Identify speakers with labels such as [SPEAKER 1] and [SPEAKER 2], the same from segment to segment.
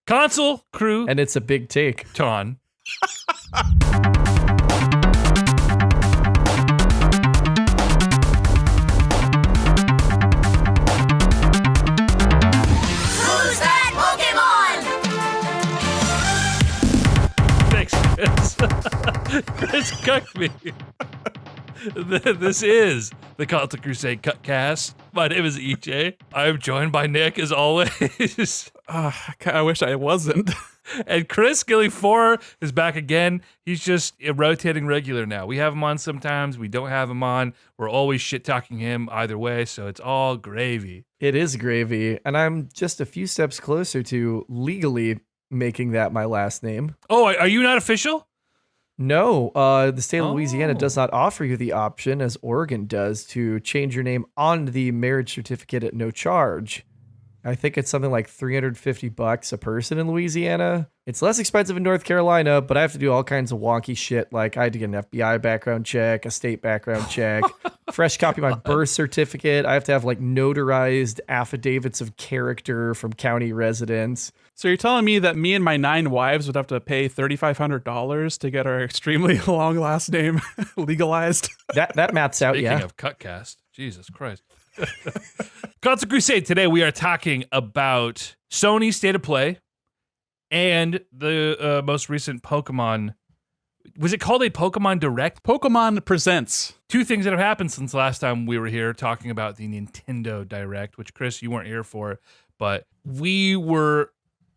[SPEAKER 1] Console crew.
[SPEAKER 2] And it's a big take.
[SPEAKER 1] Ton.
[SPEAKER 3] Who's that Pokemon?
[SPEAKER 1] Thanks, Chris. Chris cucked me. This is the Console Crusade Cutcast. My name is EJ. I'm joined by Nick, as always.
[SPEAKER 4] I wish I wasn't.
[SPEAKER 1] And Chris Gilly 4 is back again. He's just a rotating regular now. We have him on sometimes. We don't have him on. We're always shit-talking him either way, so it's all gravy.
[SPEAKER 2] It is gravy, and I'm just a few steps closer to legally making that my last name.
[SPEAKER 1] Oh, are you not official?
[SPEAKER 2] No, the state of Louisiana does not offer you the option, as Oregon does, to change your name on the marriage certificate at no charge. I think it's something like $350 a person in Louisiana. It's less expensive in North Carolina, but I have to do all kinds of wonky shit. Like I had to get an FBI background check, a state background check, fresh copy of my birth certificate. I have to have like notarized affidavits of character from county residents.
[SPEAKER 4] So you're telling me that me and my 9 wives would have to pay $3,500 to get our extremely long last name legalized?
[SPEAKER 2] That maths out,
[SPEAKER 1] Speaking of Cutcast, Jesus Christ. Console Crusade, today we are talking about Sony's State of Play and the most recent Pokemon. Was it called a Pokemon Direct?
[SPEAKER 4] Pokemon Presents.
[SPEAKER 1] Two things that have happened since last time we were here talking about the Nintendo Direct, which, Chris, you weren't here for, but we were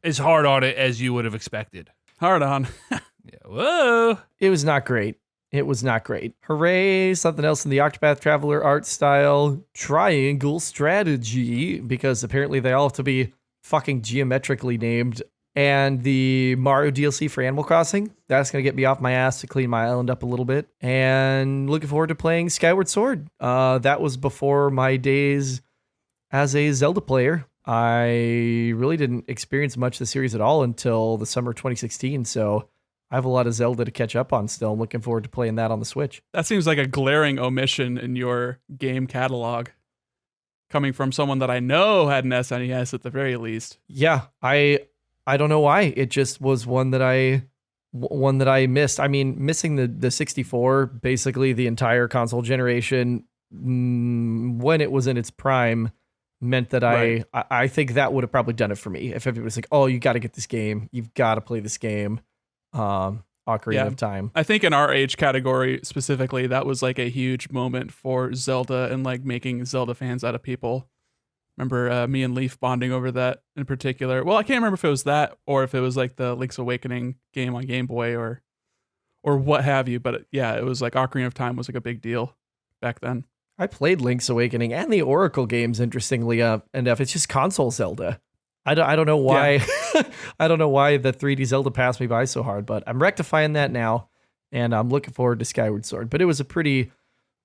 [SPEAKER 1] as hard on it as you would have expected.
[SPEAKER 4] Hard on.
[SPEAKER 1] Yeah, whoa.
[SPEAKER 2] It was not great. It was not great. Hooray, something else in the Octopath Traveler art style. Triangle strategy, because apparently they all have to be fucking geometrically named. And the Mario DLC for Animal Crossing. That's going to get me off my ass to clean my island up a little bit. And looking forward to playing Skyward Sword. That was before my days as a Zelda player. I really didn't experience much of the series at all until the summer of 2016, so I have a lot of Zelda to catch up on still. I'm looking forward to playing that on the Switch.
[SPEAKER 4] That seems like a glaring omission in your game catalog, coming from someone that I know had an SNES at the very least.
[SPEAKER 2] Yeah, I don't know why. It just was one that I missed. I mean, missing the 64, basically the entire console generation when it was in its prime, meant that
[SPEAKER 4] Right.
[SPEAKER 2] I think that would have probably done it for me. If everybody was like, oh, you got to get this game. You've got to play this game. Ocarina of Time.
[SPEAKER 4] I think in our age category specifically, that was like a huge moment for Zelda and like making Zelda fans out of people. Remember me and Leaf bonding over that in particular. Well, I can't remember if it was that or if it was like the Link's Awakening game on Game Boy or what have you. But yeah, it was like Ocarina of Time was like a big deal back then.
[SPEAKER 2] I played Link's Awakening and the Oracle games, interestingly enough. It's just console Zelda. I don't know why. Yeah. I don't know why the 3D Zelda passed me by so hard, but I'm rectifying that now, and I'm looking forward to Skyward Sword. But it was it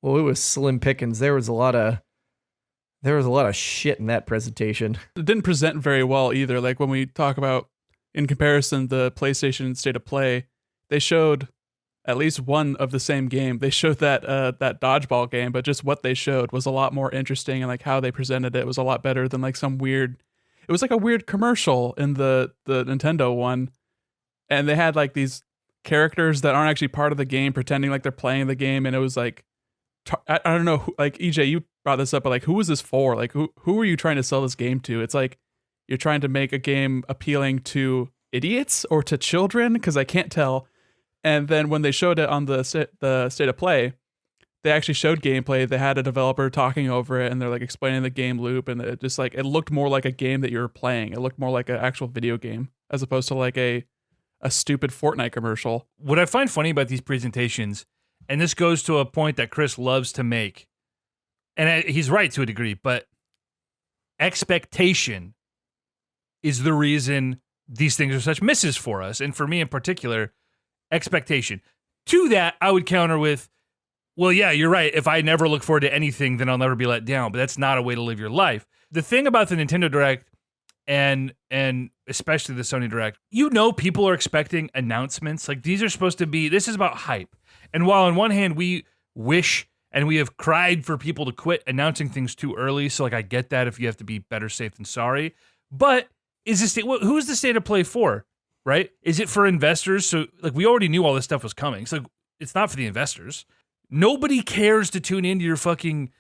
[SPEAKER 2] was slim pickings. There was a lot of shit in that presentation.
[SPEAKER 4] It didn't present very well either. Like when we talk about, in comparison, the PlayStation State of Play, they showed at least one of the same game. They showed that dodgeball game, but just what they showed was a lot more interesting, and like how they presented it was a lot better than like some weird. It was like a weird commercial in the Nintendo one, and they had like these characters that aren't actually part of the game pretending like they're playing the game, and it was like I don't know, like EJ, you brought this up, but like who was this for? Like who are you trying to sell this game to? It's like you're trying to make a game appealing to idiots or to children, because I can't tell. And then when they showed it on the State of Play, they actually showed gameplay. They had a developer talking over it, and they're like explaining the game loop, and it just like it looked more like a game that you were playing. It looked more like an actual video game as opposed to like a stupid Fortnite commercial.
[SPEAKER 1] What I find funny about these presentations, and this goes to a point that Chris loves to make, and he's right to a degree, but expectation is the reason these things are such misses for us. And for me in particular, expectation. To that, I would counter with, well, yeah, you're right. If I never look forward to anything, then I'll never be let down. But that's not a way to live your life. The thing about the Nintendo Direct and especially the Sony Direct, people are expecting announcements. Like these are supposed to be, this is about hype. And while on one hand, we wish and we have cried for people to quit announcing things too early. So like I get that if you have to be better safe than sorry. But who's the state of play for, right? Is it for investors? So like we already knew all this stuff was coming. So it's not for the investors. Nobody cares to tune into your fucking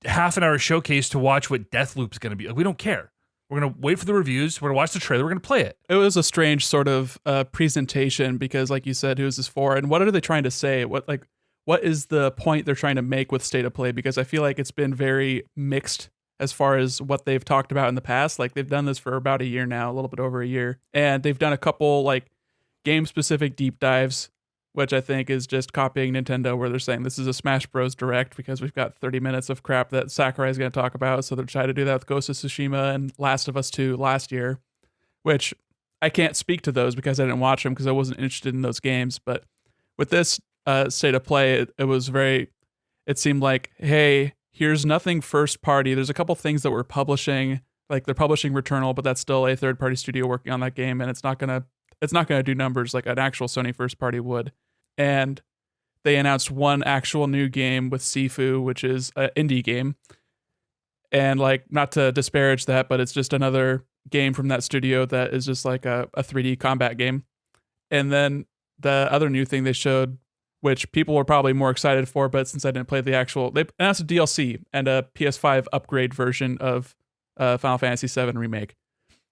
[SPEAKER 1] half an hour showcase to watch what Deathloop's going to be. Like we don't care. We're going to wait for the reviews. We're going to watch the trailer. We're going to play it.
[SPEAKER 4] It was a strange sort of presentation because, like you said, who is this for? And what are they trying to say? What is the point they're trying to make with State of Play? Because I feel like it's been very mixed as far as what they've talked about in the past. Like they've done this for about a year now, a little bit over a year. And they've done a couple like game-specific deep dives, which I think is just copying Nintendo, where they're saying this is a Smash Bros. Direct because we've got 30 minutes of crap that Sakurai is going to talk about. So they're trying to do that with Ghost of Tsushima and Last of Us 2 last year, which I can't speak to those because I didn't watch them because I wasn't interested in those games. But with this State of Play, it seemed like, hey, here's nothing first party. There's a couple things that we're publishing, like they're publishing Returnal, but that's still a third party studio working on that game, and it's not gonna do numbers like an actual Sony first party would. And they announced one actual new game with Sifu, which is an indie game. And like, not to disparage that, but it's just another game from that studio that is just like a 3D combat game. And then the other new thing they showed, which people were probably more excited for, but since I didn't play they announced a DLC and a PS5 upgrade version of Final Fantasy VII Remake,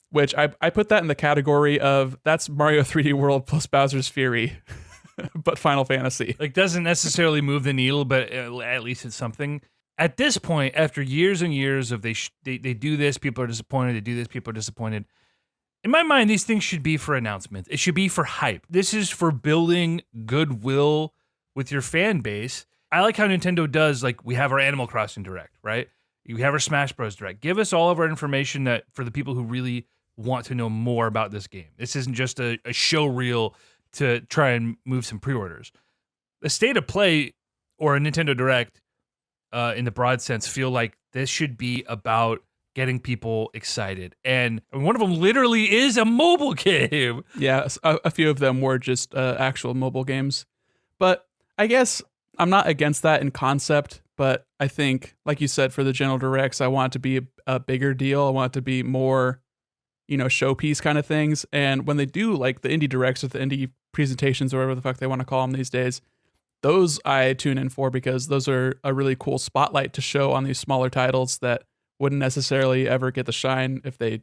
[SPEAKER 4] which I put that in the category of that's Mario 3D World plus Bowser's Fury. But Final Fantasy.
[SPEAKER 1] Like doesn't necessarily move the needle, but at least it's something. At this point, after years and years of they do this, people are disappointed. They do this, people are disappointed. In my mind, these things should be for announcements. It should be for hype. This is for building goodwill with your fan base. I like how Nintendo does, like we have our Animal Crossing Direct, right? We have our Smash Bros. Direct. Give us all of our information that for the people who really want to know more about this game. This isn't just a show reel to try and move some pre-orders. The State of Play or a Nintendo Direct, in the broad sense, feel like this should be about getting people excited. And one of them literally is a mobile game.
[SPEAKER 4] Yeah, a few of them were just actual mobile games. But I guess I'm not against that in concept, but I think, like you said, for the general directs, I want it to be a bigger deal. I want it to be more, showpiece kind of things. And when they do like the indie directs or the indie presentations or whatever the fuck they want to call them these days, those I tune in for because those are a really cool spotlight to show on these smaller titles that wouldn't necessarily ever get the shine if they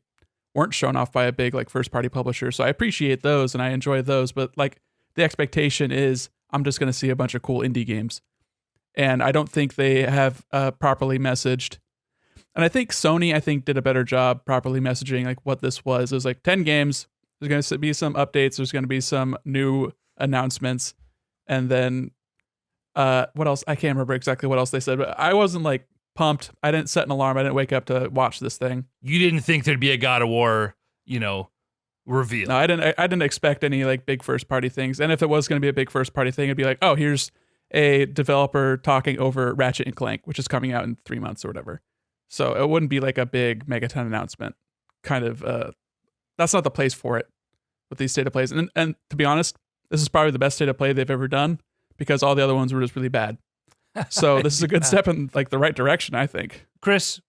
[SPEAKER 4] weren't shown off by a big like first party publisher. So I appreciate those and I enjoy those, but like the expectation is I'm just going to see a bunch of cool indie games. And I don't think they have properly messaged. And I think Sony, did a better job properly messaging like what this was. It was like 10 games. There's going to be some updates. There's going to be some new announcements. And then what else? I can't remember exactly what else they said, but I wasn't like pumped. I didn't set an alarm. I didn't wake up to watch this thing.
[SPEAKER 1] You didn't think there'd be a God of War, reveal.
[SPEAKER 4] No, I didn't expect any like big first party things. And if it was going to be a big first party thing, it'd be like, oh, here's a developer talking over Ratchet and Clank, which is coming out in 3 months or whatever. So it wouldn't be like a big Megaton announcement. Kind of, that's not the place for it with these State of Plays. And to be honest, this is probably the best State of Play they've ever done because all the other ones were just really bad. So this is a good step in like the right direction, I think.
[SPEAKER 1] Chris,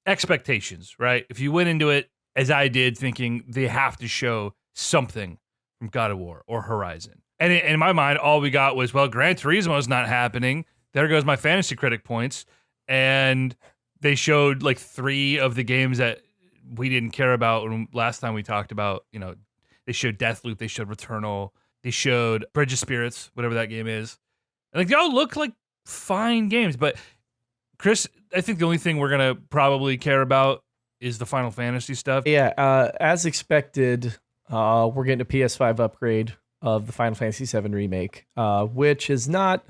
[SPEAKER 1] expectations, right? If you went into it as I did, thinking they have to show something from God of War or Horizon. And in my mind, all we got was, well, Gran Turismo's not happening. There goes my fantasy critic points. And they showed like 3 of the games that we didn't care about when last time we talked about, they showed Deathloop, they showed Returnal, they showed Bridge of Spirits, whatever that game is. And like they all look like fine games. But Chris, I think the only thing we're going to probably care about is the Final Fantasy stuff.
[SPEAKER 2] Yeah, as expected, we're getting a PS5 upgrade of the Final Fantasy VII Remake, which is not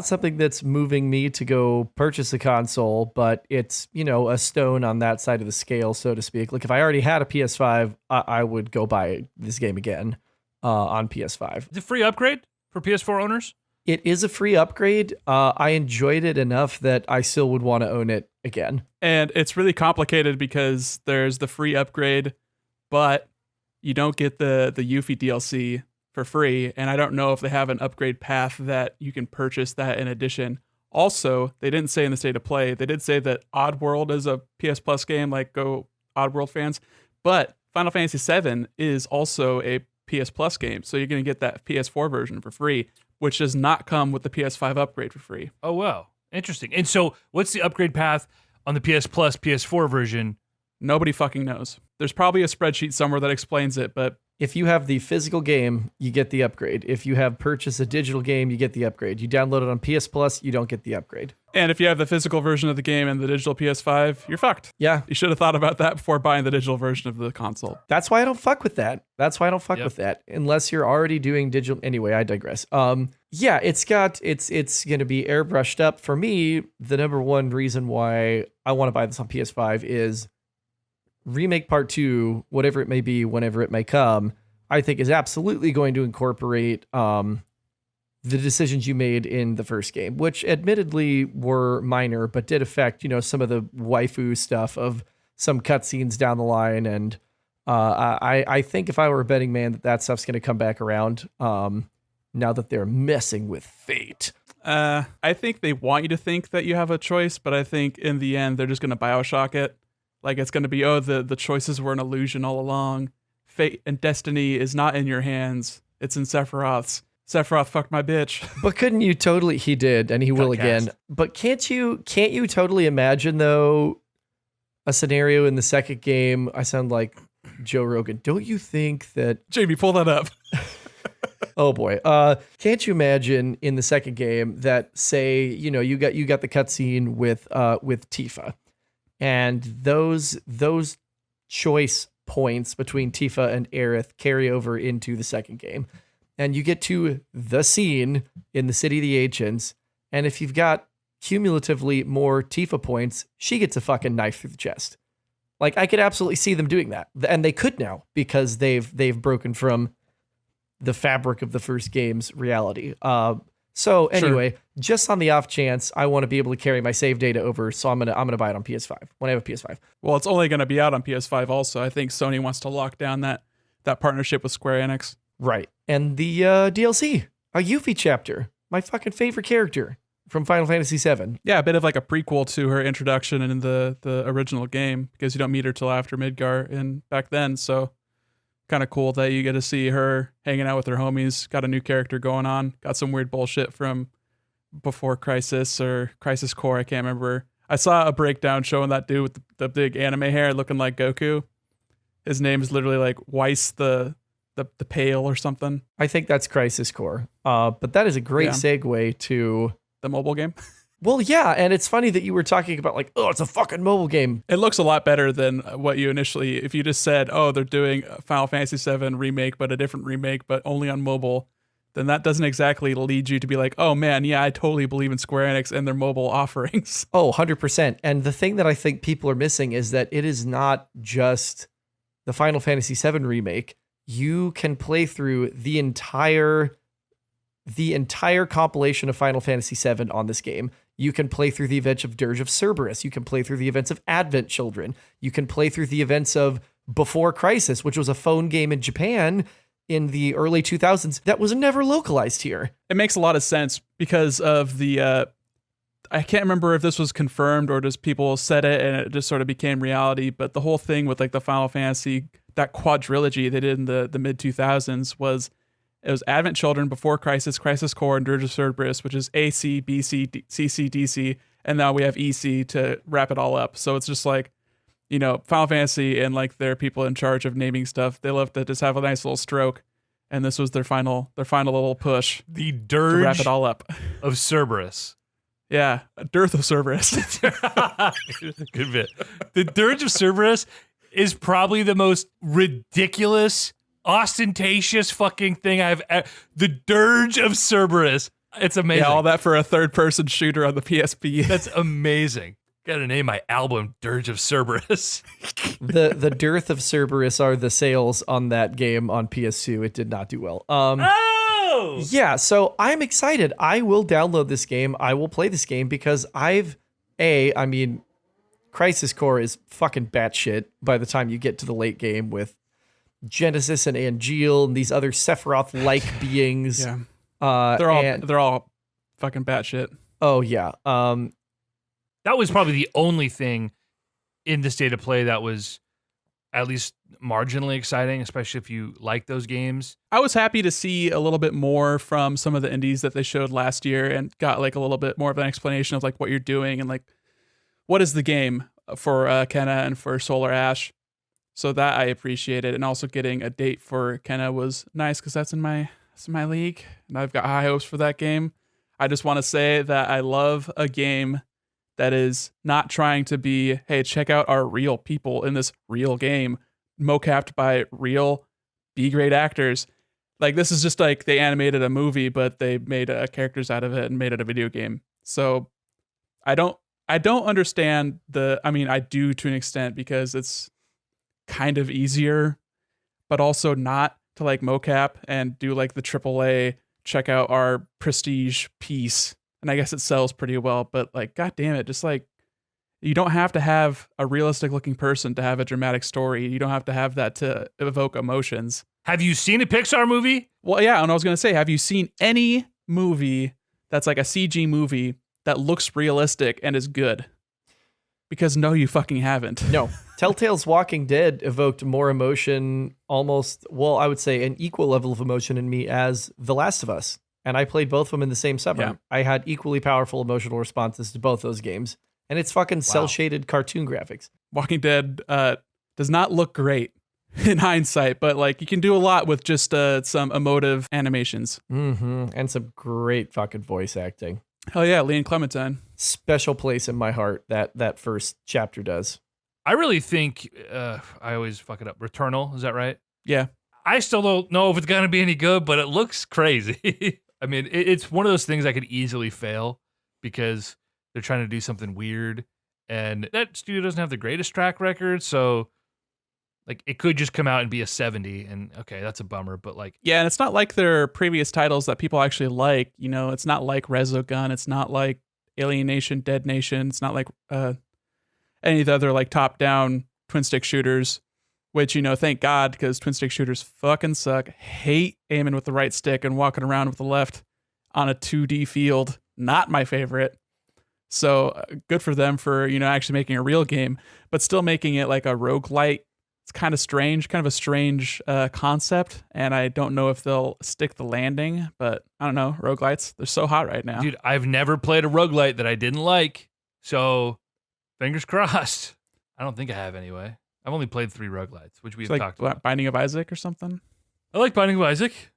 [SPEAKER 2] something that's moving me to go purchase a console, but it's, a stone on that side of the scale, so to speak. Like if I already had a PS5, I would go buy this game again on PS5.
[SPEAKER 1] It's a free upgrade for PS4 owners?
[SPEAKER 2] It is a free upgrade. I enjoyed it enough that I still would want to own it again.
[SPEAKER 4] And it's really complicated because there's the free upgrade, but you don't get the Yuffie DLC for free. And I don't know if they have an upgrade path that you can purchase that in addition. Also, they didn't say in the State of Play, they did say that Oddworld is a PS Plus game, like go Oddworld fans. But Final Fantasy VII is also a PS Plus game, so you're going to get that PS4 version for free, which does not come with the PS5 upgrade for free.
[SPEAKER 1] Oh, wow. Interesting. And so what's the upgrade path on the PS Plus, PS4 version?
[SPEAKER 4] Nobody fucking knows. There's probably a spreadsheet somewhere that explains it, but
[SPEAKER 2] If you have the physical game, you get the upgrade. If you have purchased a digital game, you get the upgrade. You download it on PS Plus, you don't get the upgrade.
[SPEAKER 4] and if you have the physical version of the game and the digital PS5, you're fucked.
[SPEAKER 2] Yeah,
[SPEAKER 4] You should have thought about that before buying the digital version of the console.
[SPEAKER 2] that's why I don't fuck with that. That's why I don't fuck
[SPEAKER 1] Yep.
[SPEAKER 2] with that unless you're already doing digital. Anyway, I digress. Yeah, it's going to be airbrushed up. For me, the number one reason why I want to buy this on PS5 is Remake Part 2, whatever it may be, whenever it may come, I think is absolutely going to incorporate the decisions you made in the first game, which admittedly were minor, but did affect, some of the waifu stuff of some cutscenes down the line. And I think if I were a betting man, that stuff's going to come back around now that they're messing with fate.
[SPEAKER 4] I think they want you to think that you have a choice, but I think in the end, they're just going to Bioshock it. Like it's going to be, the choices were an illusion all along. Fate and destiny is not in your hands. It's in Sephiroth's. Sephiroth fucked my bitch.
[SPEAKER 2] But couldn't you totally? He did, and he will again. But can't you totally imagine though a scenario in the second game? I sound like Joe Rogan. Don't you think that?
[SPEAKER 4] Jamie, pull that up.
[SPEAKER 2] Oh boy. Can't you imagine in the second game that say you got the cutscene with Tifa, and those choice points between Tifa and Aerith carry over into the second game. And you get to the scene in the City of the Ancients, and if you've got cumulatively more Tifa points, she gets a fucking knife through the chest. Like I could absolutely see them doing that, and they could now because they've broken from the fabric of the first game's reality. So anyway, just on the off chance, I want to be able to carry my save data over, so I'm gonna buy it on PS5 when I have a PS5.
[SPEAKER 4] Well, it's only going to be out on PS5 also. I think Sony wants to lock down that partnership with Square Enix.
[SPEAKER 2] Right. And the DLC, a Yuffie chapter, my fucking favorite character from Final Fantasy VII.
[SPEAKER 4] Yeah, a bit of like a prequel to her introduction in the original game because you don't meet her till after Midgar and back then. So kind of cool that you get to see her hanging out with her homies. Got a new character going on. Got some weird bullshit from before Crisis or Crisis Core. I can't remember. I saw a breakdown showing that dude with the big anime hair looking like Goku. His name is literally like Weiss the Pale or something.
[SPEAKER 2] I think that's Crisis Core. But that is a great segue to
[SPEAKER 4] the mobile game.
[SPEAKER 2] Well, yeah, and it's funny that you were talking about like, oh, it's a fucking mobile game.
[SPEAKER 4] It looks a lot better than what you initially, if you just said, oh, they're doing a Final Fantasy VII remake, but a different remake, but only on mobile, then that doesn't exactly lead you to be like, oh man, yeah, I totally believe in Square Enix and their mobile offerings.
[SPEAKER 2] Oh, 100%. And the thing that I think people are missing is that it is not just the Final Fantasy VII remake. You can play through the entire compilation of Final Fantasy VII on this game. You can play through the events of Dirge of Cerberus. You can play through the events of Advent Children. You can play through the events of Before Crisis, which was a phone game in Japan in the early 2000s that was never localized here.
[SPEAKER 4] It makes a lot of sense because of the, I can't remember if this was confirmed or just people said it and it just sort of became reality, but the whole thing with like the Final Fantasy, that quadrilogy they did in the mid 2000s was, it was Advent Children, Before Crisis, Crisis Core, and Dirge of Cerberus, which is AC, BC, CC, DC, and now we have EC to wrap it all up. So it's just like, Final Fantasy and like their people in charge of naming stuff, they love to just have a nice little stroke, and this was their final little push.
[SPEAKER 1] The Dirge
[SPEAKER 4] to wrap it all up
[SPEAKER 1] of Cerberus.
[SPEAKER 4] Yeah, a dearth of Cerberus.
[SPEAKER 1] Good bit. The Dirge of Cerberus is probably the most ridiculous, ostentatious fucking thing the Dirge of Cerberus. It's amazing.
[SPEAKER 4] Yeah, all that for a third-person shooter on the PSP.
[SPEAKER 1] That's amazing. Gotta name my album Dirge of Cerberus.
[SPEAKER 2] The dearth of Cerberus are the sales on that game on PS2. It did not do well.
[SPEAKER 1] Oh!
[SPEAKER 2] Yeah, so I'm excited. I will download this game. I will play this game because Crisis Core is fucking batshit by the time you get to the late game with Genesis and Angeal and these other Sephiroth-like beings.
[SPEAKER 4] Yeah. They're all fucking batshit.
[SPEAKER 2] Oh yeah.
[SPEAKER 1] That was probably the only thing in the state of play that was at least marginally exciting, especially if you like those games.
[SPEAKER 4] I was happy to see a little bit more from some of the indies that they showed last year and got like a little bit more of an explanation of like what you're doing and like what is the game for Kenna and for Solar Ash. So that I appreciated, and also getting a date for Kenna was nice because that's in my league, and I've got high hopes for that game. I just want to say that I love a game that is not trying to be, hey, check out our real people in this real game, mocapped by real B-grade actors. Like, this is just like they animated a movie, but they made characters out of it and made it a video game. So I don't understand I do to an extent because it's kind of easier, but also not to like mocap and do like the AAA, check out our prestige piece. And I guess it sells pretty well, but like, God damn it, just like, you don't have to have a realistic looking person to have a dramatic story. You don't have to have that to evoke emotions.
[SPEAKER 1] Have you seen a Pixar movie?
[SPEAKER 4] Well, yeah, and I was going to say, have you seen any movie that's like a CG movie that looks realistic and is good? Because no, you fucking haven't.
[SPEAKER 2] No. Telltale's Walking Dead evoked more emotion, almost, well, I would say an equal level of emotion in me as The Last of Us. And I played both of them in the same summer.
[SPEAKER 4] Yeah.
[SPEAKER 2] I had equally powerful emotional responses to both those games. And it's fucking cel-shaded cartoon graphics.
[SPEAKER 4] Walking Dead does not look great in hindsight, but like you can do a lot with just some emotive animations.
[SPEAKER 2] Mm-hmm. And some great fucking voice acting.
[SPEAKER 4] Hell yeah, Leon Clementine.
[SPEAKER 2] Special place in my heart that first chapter does.
[SPEAKER 1] I really think, I always fuck it up, Returnal, is that right?
[SPEAKER 4] Yeah.
[SPEAKER 1] I still don't know if it's going to be any good, but it looks crazy. I mean, it's one of those things I could easily fail because they're trying to do something weird, and that studio doesn't have the greatest track record, so like it could just come out and be a 70, and okay, that's a bummer, but like...
[SPEAKER 4] Yeah, and it's not like their previous titles that people actually like, you know, it's not like Resogun, it's not like Alien Nation, Dead Nation, it's not like any of the other like top-down twin-stick shooters, which, you know, thank God, because twin-stick shooters fucking suck. Hate aiming with the right stick and walking around with the left on a 2D field. Not my favorite. So good for them for, you know, actually making a real game, but still making it like a roguelite. It's kind of strange, kind of a strange concept, and I don't know if they'll stick the landing, but I don't know. Roguelites, they're so hot right now.
[SPEAKER 1] Dude, I've never played a roguelite that I didn't like, so fingers crossed. I don't think I have anyway. I've only played 3 roguelites, which we
[SPEAKER 4] It's
[SPEAKER 1] have
[SPEAKER 4] like
[SPEAKER 1] talked about.
[SPEAKER 4] Binding of Isaac or something.
[SPEAKER 1] I like Binding of Isaac.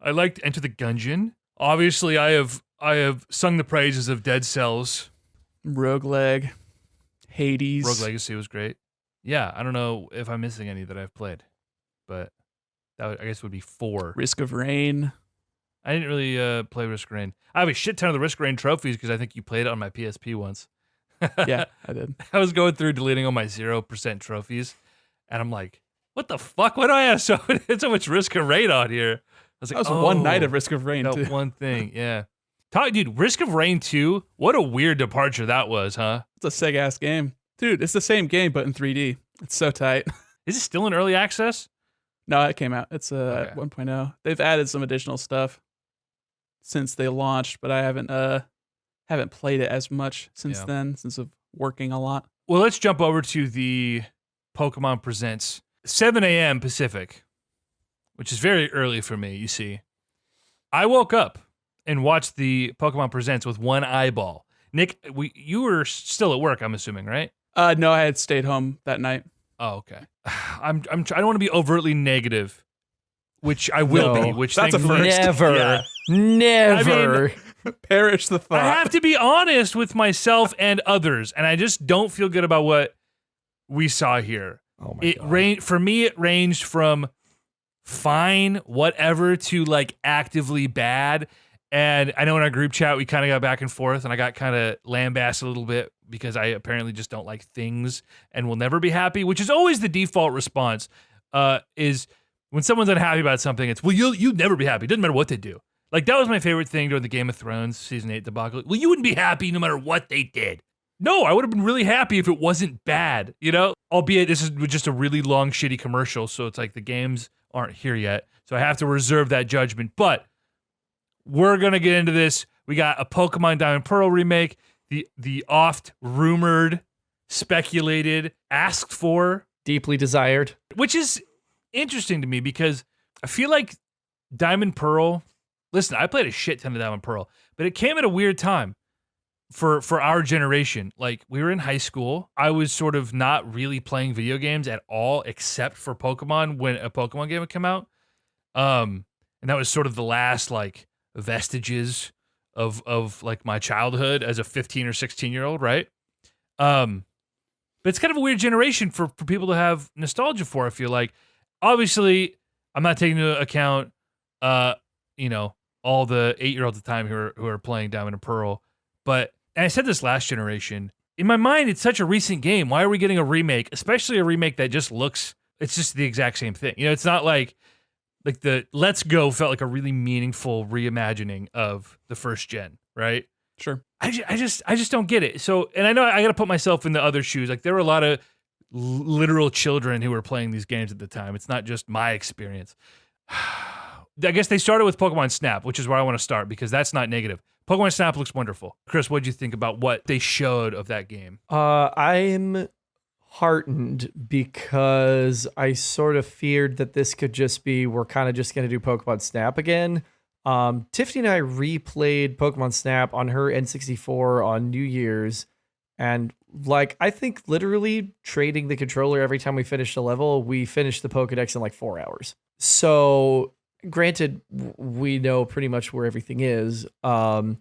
[SPEAKER 1] I liked Enter the Gungeon. Obviously, I have sung the praises of Dead Cells.
[SPEAKER 4] Rogueleg, Hades.
[SPEAKER 1] Rogue Legacy was great. Yeah, I don't know if I'm missing any that I've played, but that I guess would be 4.
[SPEAKER 4] Risk of Rain.
[SPEAKER 1] I didn't really play Risk of Rain. I have a shit ton of the Risk of Rain trophies because I think you played it on my PSP once.
[SPEAKER 4] Yeah, I did.
[SPEAKER 1] I was going through deleting all my 0% trophies, and I'm like, what the fuck? Why do I have so much Risk of Rain on here? I was like,
[SPEAKER 4] That was one night of Risk of Rain,
[SPEAKER 1] that
[SPEAKER 4] too.
[SPEAKER 1] one thing, yeah. Dude, Risk of Rain 2, what a weird departure that was, huh?
[SPEAKER 4] It's a sick-ass game. Dude, it's the same game, but in 3D. It's so tight.
[SPEAKER 1] Is it still in early access?
[SPEAKER 4] No, it came out. It's
[SPEAKER 1] Okay.
[SPEAKER 4] 1.0. They've added some additional stuff since they launched, but I haven't played it as much since then, since of working a lot.
[SPEAKER 1] Well, let's jump over to the Pokemon Presents 7 a.m. Pacific, which is very early for me, you see. I woke up and watched the Pokemon Presents with one eyeball. Nick, you were still at work, I'm assuming, right?
[SPEAKER 4] No, I had stayed home that night.
[SPEAKER 1] Oh, okay. I don't want to be overtly negative, which I will
[SPEAKER 2] No.
[SPEAKER 1] be. Which
[SPEAKER 4] That's a
[SPEAKER 1] thankfully-
[SPEAKER 4] first.
[SPEAKER 2] Never.
[SPEAKER 1] Yeah.
[SPEAKER 2] Never.
[SPEAKER 4] Perish the thought.
[SPEAKER 1] I have to be honest with myself and others, and I just don't feel good about what we saw here.
[SPEAKER 2] Oh my God.
[SPEAKER 1] For me, it ranged from fine, whatever, to like actively bad. And I know in our group chat we kind of got back and forth, and I got kind of lambasted a little bit because I apparently just don't like things and will never be happy, which is always the default response. Is when someone's unhappy about something, it's, well, you'll never be happy. It doesn't matter what they do. Like, that was my favorite thing during the Game of Thrones Season 8 debacle. Well, you wouldn't be happy no matter what they did. No, I would have been really happy if it wasn't bad, you know? Albeit this is just a really long, shitty commercial, so it's like the games aren't here yet. So I have to reserve that judgment. But we're going to get into this. We got a Pokemon Diamond Pearl remake, the oft-rumored, speculated, asked for
[SPEAKER 2] Deeply desired.
[SPEAKER 1] Which is interesting to me because I feel like Diamond Pearl. Listen, I played a shit ton of Diamond Pearl, but it came at a weird time for our generation. Like, we were in high school. I was sort of not really playing video games at all except for Pokemon when a Pokemon game would come out. And that was sort of the last like vestiges of like my childhood as a 15 or 16-year-old, right? But it's kind of a weird generation for people to have nostalgia for, I feel like. Obviously, I'm not taking into account all the 8-year-olds at the time who are playing Diamond and Pearl. But, and I said this last generation, in my mind, it's such a recent game. Why are we getting a remake? Especially a remake that just looks, it's just the exact same thing. It's not like the Let's Go felt like a really meaningful reimagining of the first gen, right?
[SPEAKER 4] Sure.
[SPEAKER 1] I just don't get it. So, and I know I got to put myself in the other shoes. Like, there were a lot of literal children who were playing these games at the time. It's not just my experience. I guess they started with Pokemon Snap, which is where I want to start because that's not negative. Pokemon Snap looks wonderful. Chris, what did you think about what they showed of that game?
[SPEAKER 2] I'm heartened because I sort of feared that this could just be, we're kind of just going to do Pokemon Snap again. Tiffany and I replayed Pokemon Snap on her N64 on New Year's. And like, I think literally trading the controller every time we finished a level, we finished the Pokedex in like 4 hours. So granted, we know pretty much where everything is. But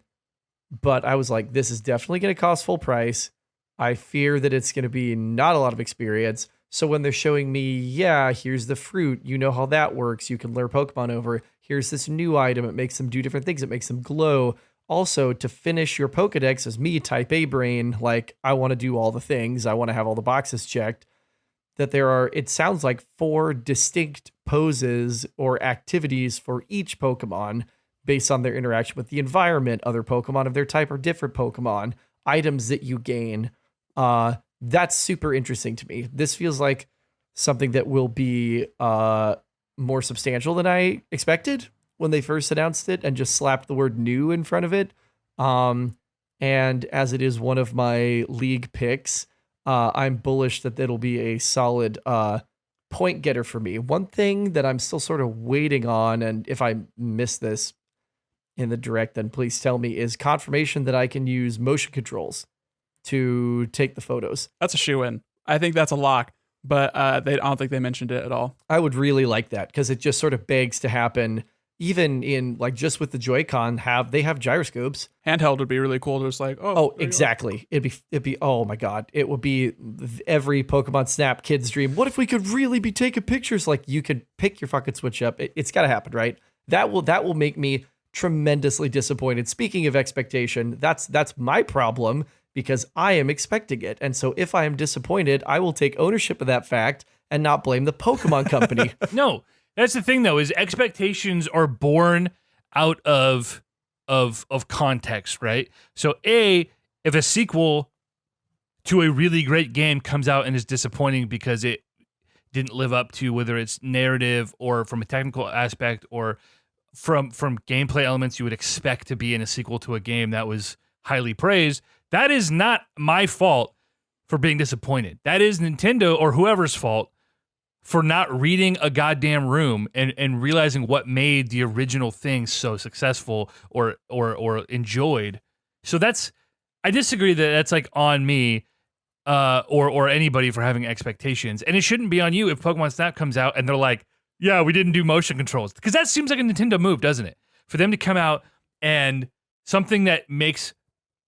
[SPEAKER 2] I was like, this is definitely going to cost full price. I fear that it's going to be not a lot of experience. So when they're showing me, yeah, here's the fruit, you know how that works. You can lure Pokemon over. Here's this new item. It makes them do different things. It makes them glow. Also, to finish your Pokedex as me, type A brain, like I want to do all the things. I want to have all the boxes checked. That there are, it sounds like 4 distinct poses or activities for each Pokemon based on their interaction with the environment, other Pokemon of their type or different Pokemon, items that you gain. That's super interesting to me. This feels like something that will be more substantial than I expected when they first announced it and just slapped the word new in front of it. And as it is one of my league picks, I'm bullish that it'll be a solid point getter for me. One thing that I'm still sort of waiting on, and if I miss this in the direct, then please tell me, is confirmation that I can use motion controls to take the photos.
[SPEAKER 4] That's a shoe-in. I think that's a lock, but I don't think they mentioned it at all.
[SPEAKER 2] I would really like that because it just sort of begs to happen. Even in like just with the Joy-Con, they have gyroscopes.
[SPEAKER 4] Handheld would be really cool. Just like
[SPEAKER 2] Exactly. It'd be oh my god, it would be every Pokemon Snap kid's dream. What if we could really be taking pictures? Like you could pick your fucking Switch up. It's got to happen, right? That will make me tremendously disappointed. Speaking of expectation, that's my problem because I am expecting it, and so if I am disappointed, I will take ownership of that fact and not blame the Pokemon company.
[SPEAKER 1] No. That's the thing, though, is expectations are born out of context, right? So, if a sequel to a really great game comes out and is disappointing because it didn't live up to whether it's narrative or from a technical aspect or from gameplay elements you would expect to be in a sequel to a game that was highly praised, that is not my fault for being disappointed. That is Nintendo or whoever's fault for not reading a goddamn room and realizing what made the original thing so successful or enjoyed. So I disagree that that's like on me or anybody for having expectations. And it shouldn't be on you if Pokemon Snap comes out and they're like, yeah, we didn't do motion controls. Because that seems like a Nintendo move, doesn't it? For them to come out and something that makes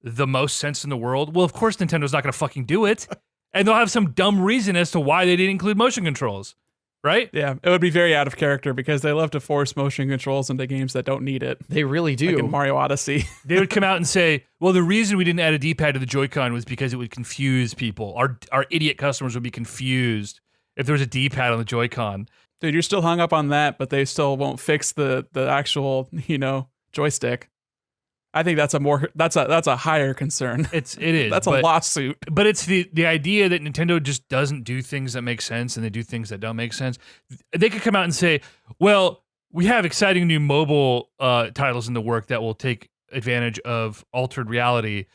[SPEAKER 1] the most sense in the world, well, of course Nintendo's not going to fucking do it. And they'll have some dumb reason as to why they didn't include motion controls, right?
[SPEAKER 4] Yeah, it would be very out of character because they love to force motion controls into games that don't need it.
[SPEAKER 2] They really do.
[SPEAKER 4] Like in Mario Odyssey.
[SPEAKER 1] They would come out and say, well, the reason we didn't add a D-pad to the Joy-Con was because it would confuse people. Our idiot customers would be confused if there was a D-pad on the Joy-Con.
[SPEAKER 4] Dude, you're still hung up on that, but they still won't fix the actual, joystick. I think that's a higher concern.
[SPEAKER 1] It is.
[SPEAKER 4] That's a lawsuit.
[SPEAKER 1] But it's the idea that Nintendo just doesn't do things that make sense and they do things that don't make sense. They could come out and say, well, we have exciting new mobile titles in the work that will take advantage of altered reality.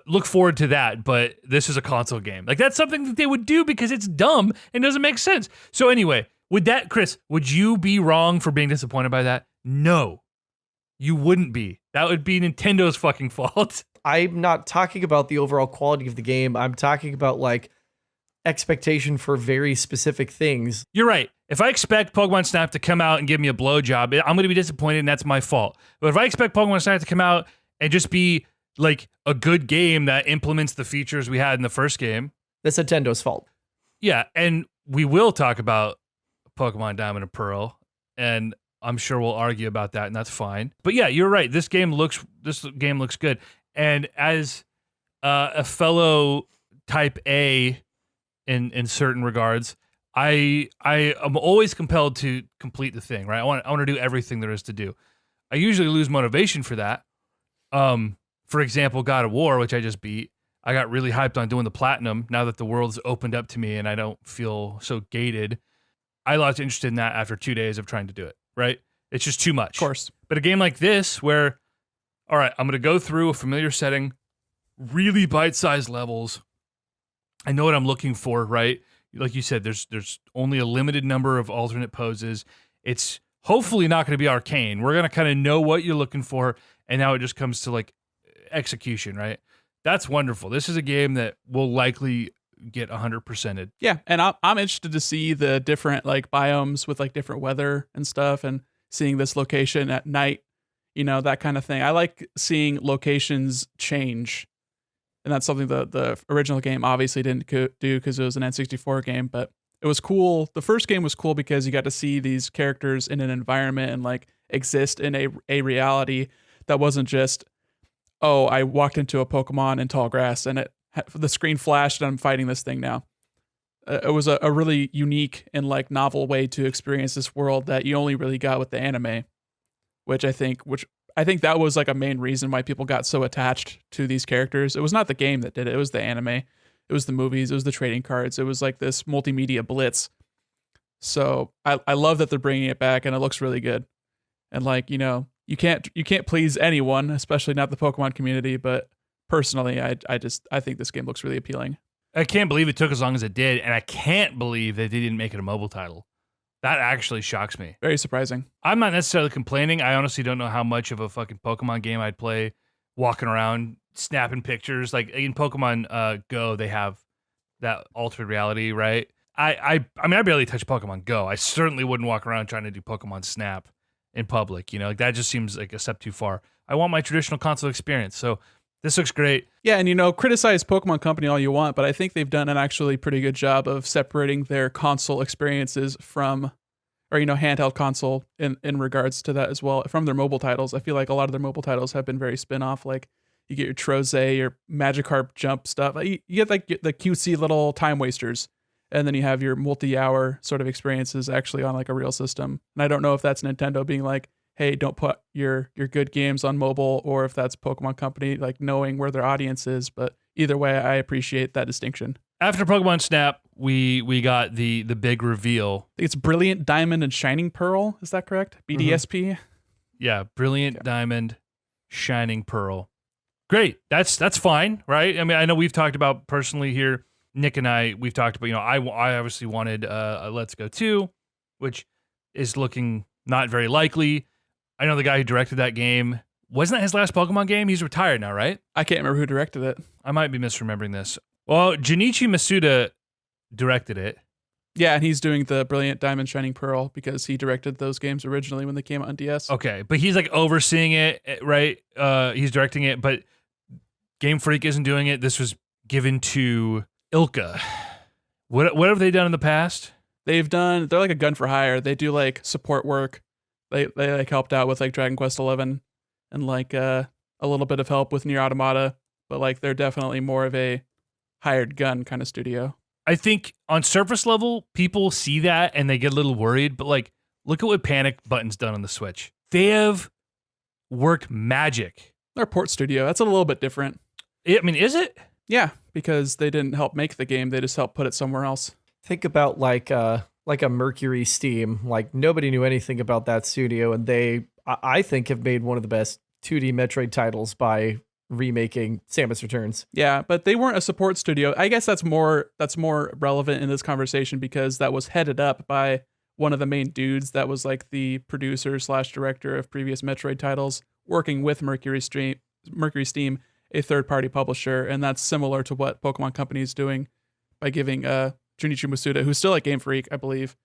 [SPEAKER 1] look forward to that, but this is a console game. Like, that's something that they would do because it's dumb and doesn't make sense. So anyway, with that, Chris, would you be wrong for being disappointed by that? No, you wouldn't be. That would be Nintendo's fucking fault.
[SPEAKER 2] I'm not talking about the overall quality of the game. I'm talking about like expectation for very specific things.
[SPEAKER 1] You're right. If I expect Pokemon Snap to come out and give me a blowjob, I'm going to be disappointed, and that's my fault. But if I expect Pokemon Snap to come out and just be like a good game that implements the features we had in the first game,
[SPEAKER 2] That's Nintendo's fault.
[SPEAKER 1] yeah, and we will talk about Pokemon Diamond and Pearl, and I'm sure we'll argue about that, and that's fine. But yeah, you're right. This game looks good, and as a fellow Type A in certain regards, I am always compelled to complete the thing, right? I want to do everything there is to do. I usually lose motivation for that. For example, God of War, which I just beat, I got really hyped on doing the platinum now that the world's opened up to me and I don't feel so gated. I lost interest in that after 2 days of trying to do it, right? It's just too much.
[SPEAKER 4] Of course.
[SPEAKER 1] But a game like this where, all right, I'm going to go through a familiar setting, really bite-sized levels. I know what I'm looking for, right? Like you said, there's only a limited number of alternate poses. It's hopefully not going to be arcane. We're going to kind of know what you're looking for, and now it just comes to like execution, right? That's wonderful. This is a game that will likely get 100%ed.
[SPEAKER 4] Yeah, and I'm interested to see the different like biomes with like different weather and stuff, and seeing this location at night, that kind of thing. I like seeing locations change, and that's something the original game obviously didn't do because it was an N64 game, but it was cool. The first game was cool because you got to see these characters in an environment and like exist in a reality that wasn't just, oh, I walked into a Pokemon in tall grass and the screen flashed and I'm fighting this thing now. It was a really unique and like novel way to experience this world that you only really got with the anime, which I think that was like a main reason why people got so attached to these characters. It was not the game that did it. It was the anime. It was the movies. It was the trading cards. It was like this multimedia blitz. So I love that they're bringing it back, and it looks really good. And like, you can't please anyone, especially not the Pokemon community. But personally, I think this game looks really appealing.
[SPEAKER 1] I can't believe it took as long as it did, and I can't believe that they didn't make it a mobile title. That actually shocks me.
[SPEAKER 4] Very surprising.
[SPEAKER 1] I'm not necessarily complaining. I honestly don't know how much of a fucking Pokemon game I'd play walking around, snapping pictures. Like in Pokemon Go, they have that altered reality, right? I mean, I barely touch Pokemon Go. I certainly wouldn't walk around trying to do Pokemon Snap in public. Like that just seems like a step too far. I want my traditional console experience. So this looks great.
[SPEAKER 4] Yeah, and criticize Pokemon Company all you want, but I think they've done an actually pretty good job of separating their console experiences from, or handheld console in regards to that as well, from their mobile titles. I feel like a lot of their mobile titles have been very spin-off. Like you get your Trozei, your Magikarp jump stuff. You get like the cutesy little time wasters, and then you have your multi-hour sort of experiences actually on like a real system. And I don't know if that's Nintendo being like, hey, don't put your good games on mobile, or if that's Pokemon Company like knowing where their audience is. But either way, I appreciate that distinction.
[SPEAKER 1] After Pokemon Snap, we got the big reveal.
[SPEAKER 4] I think it's Brilliant Diamond and Shining Pearl. Is that correct? BDSP?
[SPEAKER 1] Yeah, Brilliant Diamond, Shining Pearl. Great. That's fine, right? I mean, I know we've talked about personally here, Nick and we've talked about, I obviously wanted a Let's Go 2, which is looking not very likely. I know the guy who directed that game. Wasn't that his last Pokemon game? He's retired now, right?
[SPEAKER 4] I can't remember who directed it.
[SPEAKER 1] I might be misremembering this. Well, Junichi Masuda directed it.
[SPEAKER 4] Yeah, and he's doing the Brilliant Diamond Shining Pearl because he directed those games originally when they came out on DS.
[SPEAKER 1] Okay, but he's like overseeing it, right? He's directing it, but Game Freak isn't doing it. This was given to Ilka. What have they done in the past?
[SPEAKER 4] They're like a gun for hire. They do like support work. They like helped out with like Dragon Quest 11 and like a little bit of help with Nier Automata, but like they're definitely more of a hired gun kind of studio.
[SPEAKER 1] I think on surface level, people see that and they get a little worried, but like look at what Panic Button's done on the Switch. They have worked magic.
[SPEAKER 4] They're a port studio. That's a little bit different.
[SPEAKER 1] I mean, is it?
[SPEAKER 4] Yeah, because they didn't help make the game. They just helped put it somewhere else.
[SPEAKER 2] Think about like a Mercury Steam. Like nobody knew anything about that studio, and they, I think, have made one of the best 2D Metroid titles by remaking Samus Returns.
[SPEAKER 4] Yeah, but they weren't a support studio. I guess that's more relevant in this conversation because that was headed up by one of the main dudes that was like the producer / director of previous Metroid titles, working with Mercury Steam, a third-party publisher, and that's similar to what Pokemon Company is doing by giving Junichi Masuda, who's still at Game Freak, I believe,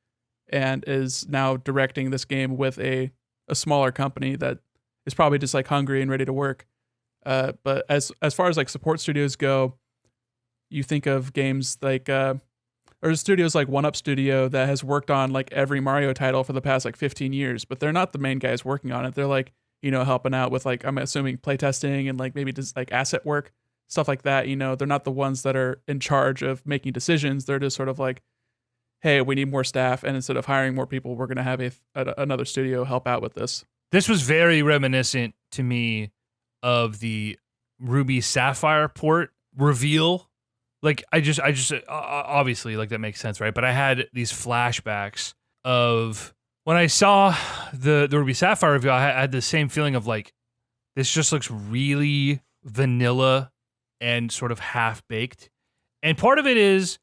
[SPEAKER 4] and is now directing this game with a smaller company that is probably just like hungry and ready to work. But as far as like support studios go, you think of games like or studios like 1UP Studio that has worked on like every Mario title for the past like 15 years, but they're not the main guys working on it. They're like, helping out with like, I'm assuming playtesting and like maybe just like asset work, stuff like that. They're not the ones that are in charge of making decisions. They're just sort of like, hey, we need more staff, and instead of hiring more people, we're going to have another studio help out with this.
[SPEAKER 1] This was very reminiscent to me of the Ruby Sapphire port reveal. Like I just obviously like that makes sense, right? But I had these flashbacks of when I saw the Ruby Sapphire reveal. I had the same feeling of like, this just looks really vanilla and sort of half baked. And part of it is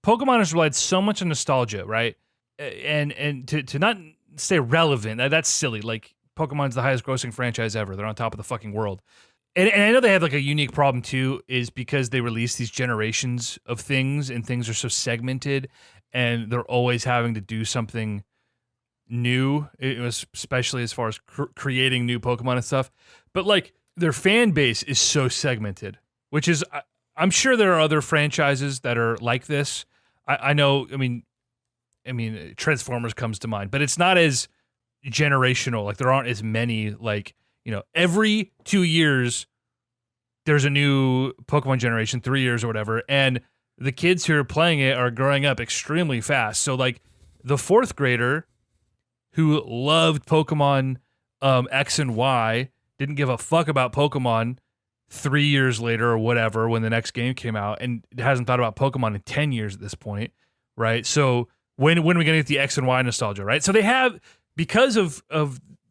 [SPEAKER 1] Pokemon has relied so much on nostalgia, right? And to not stay relevant, that's silly. Like Pokemon's the highest grossing franchise ever. They're on top of the fucking world. And I know they have like a unique problem too, is because they release these generations of things and things are so segmented and they're always having to do something new. It was especially as far as creating new Pokemon and stuff. But like their fan base is so segmented, which is, I'm sure there are other franchises that are like this. I know, I mean, Transformers comes to mind, but it's not as generational. Like there aren't as many, like, every 2 years there's a new Pokemon generation, 3 years or whatever, and the kids who are playing it are growing up extremely fast. So like the 4th grader who loved Pokemon X and Y didn't give a fuck about Pokemon 3 years later or whatever when the next game came out, and hasn't thought about Pokemon in 10 years at this point, right? So when are we going to get the X and Y nostalgia, right? So they have, because of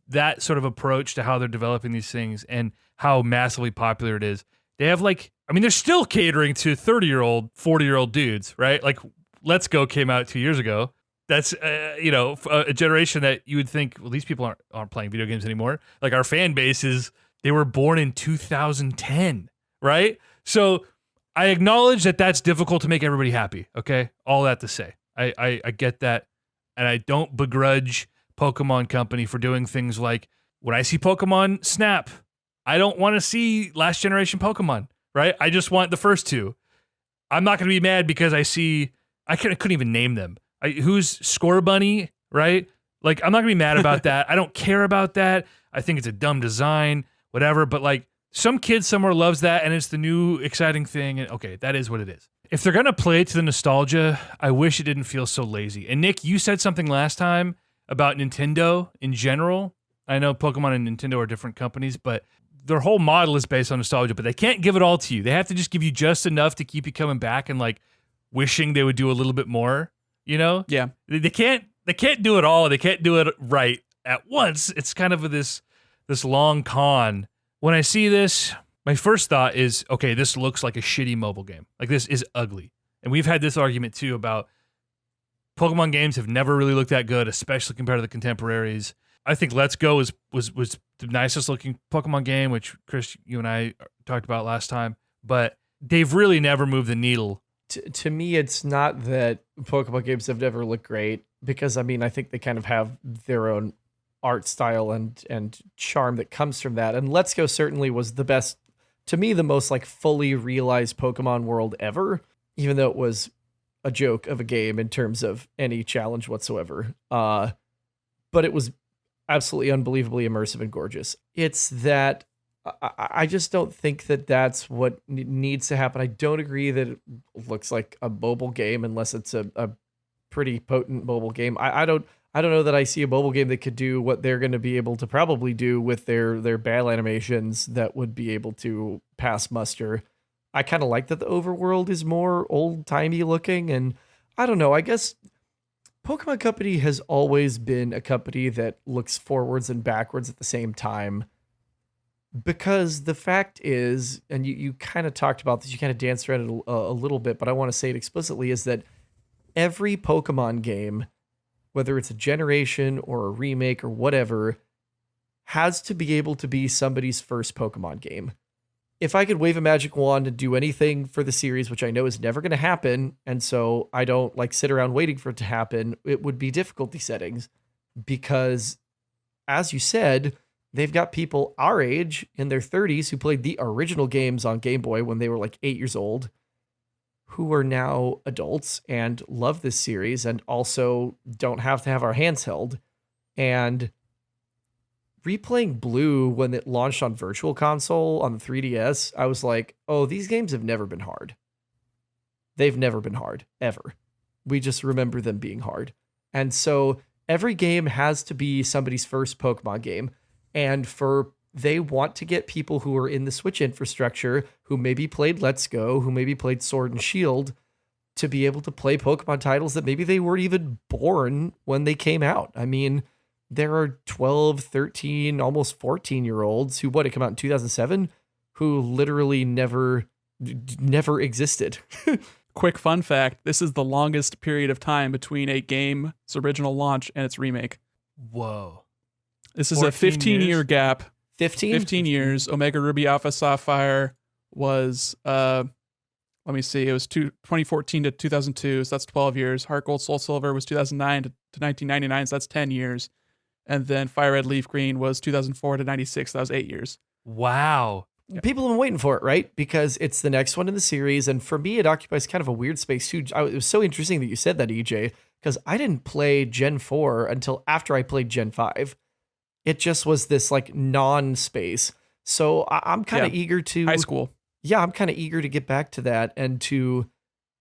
[SPEAKER 1] that sort of approach to how they're developing these things and how massively popular it is, they have like, they're still catering to 30-year-old, 40-year-old dudes, right? Like Let's Go came out 2 years ago. That's, a generation that you would think, well, these people aren't playing video games anymore. Like our fan base is, they were born in 2010, right? So I acknowledge that that's difficult to make everybody happy, okay? All that to say. I get that, and I don't begrudge Pokemon Company for doing things like, when I see Pokemon Snap, I don't want to see last generation Pokemon, right? I just want the first two. I'm not going to be mad because I couldn't even name them. Who's Scorbunny, right? Like, I'm not going to be mad about that. I don't care about that. I think it's a dumb design, whatever, but like, some kid somewhere loves that, and it's the new exciting thing, and okay, that is what it is. If they're going to play to the nostalgia, I wish it didn't feel so lazy. And Nick, you said something last time about Nintendo in general. I know Pokemon and Nintendo are different companies, but their whole model is based on nostalgia, but they can't give it all to you. They have to just give you just enough to keep you coming back and like wishing they would do a little bit more, Yeah. They can't do it all. They can't do it right at once. It's kind of this long con. When I see this, my first thought is, okay, this looks like a shitty mobile game. Like, this is ugly. And we've had this argument too about Pokemon games have never really looked that good, especially compared to the contemporaries. I think Let's Go was the nicest looking Pokemon game, which Chris, you and I talked about last time, but they've really never moved the needle.
[SPEAKER 2] To me, it's not that Pokemon games have never looked great, because I think they kind of have their own art style and charm that comes from that. And Let's Go certainly was the best, to me, the most like fully realized Pokemon world ever, even though it was a joke of a game in terms of any challenge whatsoever. But it was absolutely unbelievably immersive and gorgeous. It's that I just don't think that that's what needs to happen. I don't agree that it looks like a mobile game unless it's a pretty potent mobile game. I don't know that I see a mobile game that could do what they're going to be able to probably do with their battle animations that would be able to pass muster. I kind of like that the overworld is more old-timey looking, and I don't know, I guess Pokemon Company has always been a company that looks forwards and backwards at the same time. Because the fact is, and you kind of talked about this, you kind of danced around it a little bit, but I want to say it explicitly, is that every Pokemon game, whether it's a generation or a remake or whatever, has to be able to be somebody's first Pokemon game. If I could wave a magic wand and do anything for the series, which I know is never going to happen, and so I don't like sit around waiting for it to happen, it would be difficulty settings. Because, as you said, they've got people our age in their 30s who played the original games on Game Boy when they were like 8 years old, who are now adults and love this series and also don't have to have our hands held. And replaying Blue when it launched on Virtual Console on the 3DS, I was like, oh, these games have never been hard. They've never been hard, ever. We just remember them being hard. And so every game has to be somebody's first Pokemon game. And they want to get people who are in the Switch infrastructure, who maybe played Let's Go, who maybe played Sword and Shield, to be able to play Pokemon titles that maybe they weren't even born when they came out. I mean, there are 12, 13, almost 14-year-olds who, it came out in 2007, who literally never existed.
[SPEAKER 4] Quick fun fact, this is the longest period of time between a game's original launch and its remake.
[SPEAKER 1] Whoa.
[SPEAKER 4] This is a 15-year gap.
[SPEAKER 2] 15
[SPEAKER 4] years. Omega Ruby Alpha Sapphire was, let me see, it was 2014 to 2002, so that's 12 years. Heart Gold Soul Silver was 2009 to 1999, so that's 10 years. And then Fire Red Leaf Green was 2004 to 96, so that was 8 years.
[SPEAKER 1] Wow.
[SPEAKER 2] People have been waiting for it, right? Because it's the next one in the series. And for me, it occupies kind of a weird space too. It was so interesting that you said that, EJ, because I didn't play Gen 4 until after I played Gen 5. It just was this like non-space. So I'm kind of eager to...
[SPEAKER 4] High school.
[SPEAKER 2] Yeah, I'm kind of eager to get back to that and to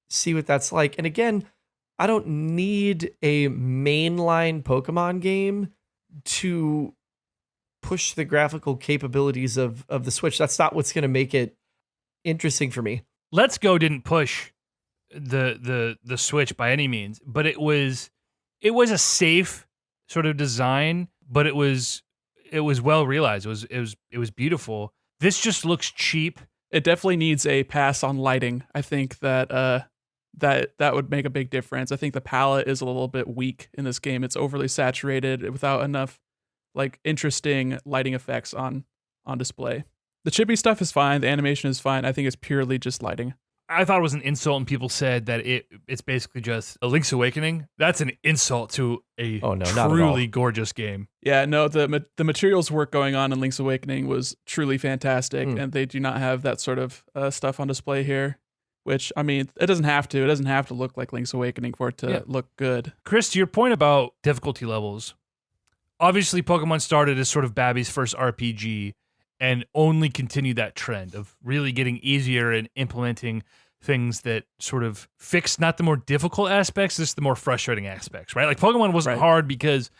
[SPEAKER 2] see what that's like. And again, I don't need a mainline Pokemon game to push the graphical capabilities of the Switch. That's not what's going to make it interesting for me.
[SPEAKER 1] Let's Go didn't push the Switch by any means, but it was a safe sort of design, but it was well realized. It was beautiful. This just looks cheap.
[SPEAKER 4] It definitely needs a pass on lighting. I think that that would make a big difference. I think the palette is a little bit weak in this game. It's overly saturated without enough like interesting lighting effects on display. The chibi stuff is fine. The animation is fine. I think it's purely just lighting.
[SPEAKER 1] I thought it was an insult when people said that it's basically just a Link's Awakening. That's an insult to a truly gorgeous game.
[SPEAKER 4] Yeah, no, the materials work going on in Link's Awakening was truly fantastic, and they do not have that sort of stuff on display here. Which, I mean, it doesn't have to. It doesn't have to look like Link's Awakening for it to look good.
[SPEAKER 1] Chris, to your point about difficulty levels, obviously Pokemon started as sort of Babby's first RPG and only continued that trend of really getting easier and implementing things that sort of fix not the more difficult aspects, just the more frustrating aspects, right? Like Pokemon wasn't hard because,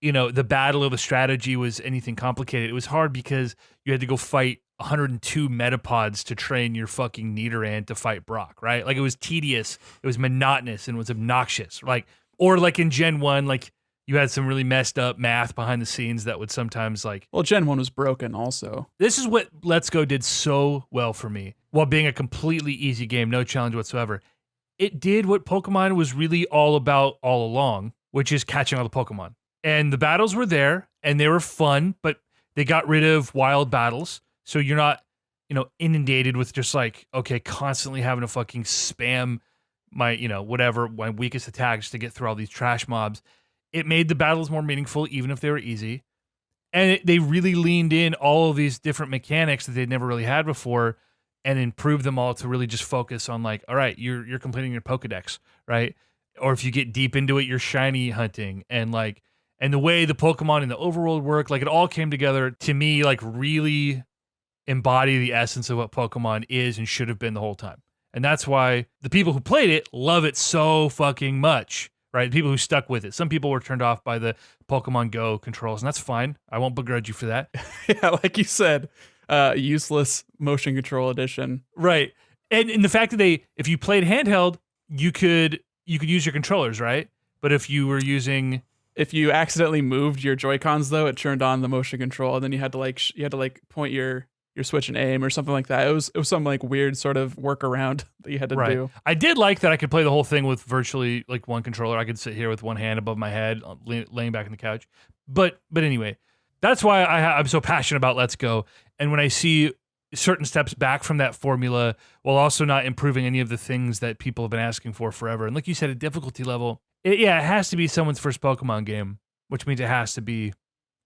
[SPEAKER 1] the battle or the strategy was anything complicated. It was hard because you had to go fight 102 Metapods to train your fucking Nidoran to fight Brock, right? Like it was tedious, it was monotonous, and it was obnoxious. Or like in Gen 1, like you had some really messed up math behind the scenes that would sometimes like...
[SPEAKER 4] Well, Gen 1 was broken also.
[SPEAKER 1] This is what Let's Go did so well for me. While being a completely easy game, no challenge whatsoever, it did what Pokemon was really all about all along, which is catching all the Pokemon. And the battles were there, and they were fun, but they got rid of wild battles. So you're not, inundated with just like, okay, constantly having to fucking spam my, my weakest attacks to get through all these trash mobs. It made the battles more meaningful, even if they were easy. And they really leaned in all of these different mechanics that they'd never really had before and improved them all to really just focus on like, all right, you're completing your Pokedex, right? Or if you get deep into it, you're shiny hunting and the way the Pokemon in the overworld work, like it all came together to me, like really embody the essence of what Pokemon is and should have been the whole time. And that's why the people who played it love it so fucking much. Right, people who stuck with it. Some people were turned off by the Pokemon Go controls, and that's fine. I won't begrudge you for that.
[SPEAKER 4] Yeah, like you said, useless motion control edition.
[SPEAKER 1] Right, and the fact that if you played handheld, you could use your controllers, right? But if you were using
[SPEAKER 4] If you accidentally moved your Joy-Cons though, it turned on the motion control, and then you had to like point your Switch and aim or something like that. It was some like weird sort of workaround that you had to do.
[SPEAKER 1] I did like that I could play the whole thing with virtually like one controller. I could sit here with one hand above my head, laying back on the couch. But anyway, that's why I'm so passionate about Let's Go. And when I see certain steps back from that formula while also not improving any of the things that people have been asking for forever. And like you said, a difficulty level, it has to be someone's first Pokemon game, which means it has to be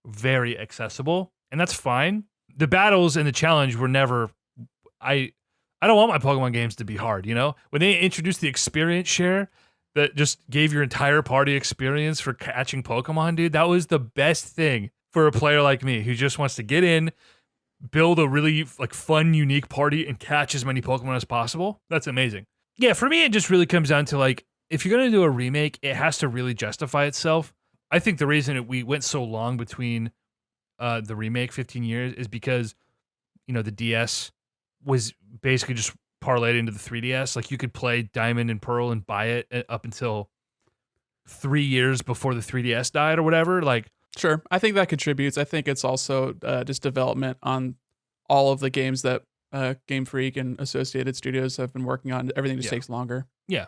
[SPEAKER 1] very accessible. And that's fine. The battles and the challenge were never, I don't want my Pokemon games to be hard, you know? When they introduced the experience share that just gave your entire party experience for catching Pokemon, dude, that was the best thing for a player like me who just wants to get in, build a really like fun, unique party and catch as many Pokemon as possible. That's amazing. Yeah, for me, it just really comes down to like, if you're going to do a remake, it has to really justify itself. I think the reason we went so long between the remake 15 years is because, you know, the DS was basically just parlayed into the 3DS. Like you could play Diamond and Pearl and buy it up until 3 years before the 3DS died or whatever. Like,
[SPEAKER 4] Sure. I think that contributes. I think it's also just development on all of the games that Game Freak and associated studios have been working on. Everything just takes longer.
[SPEAKER 1] Yeah.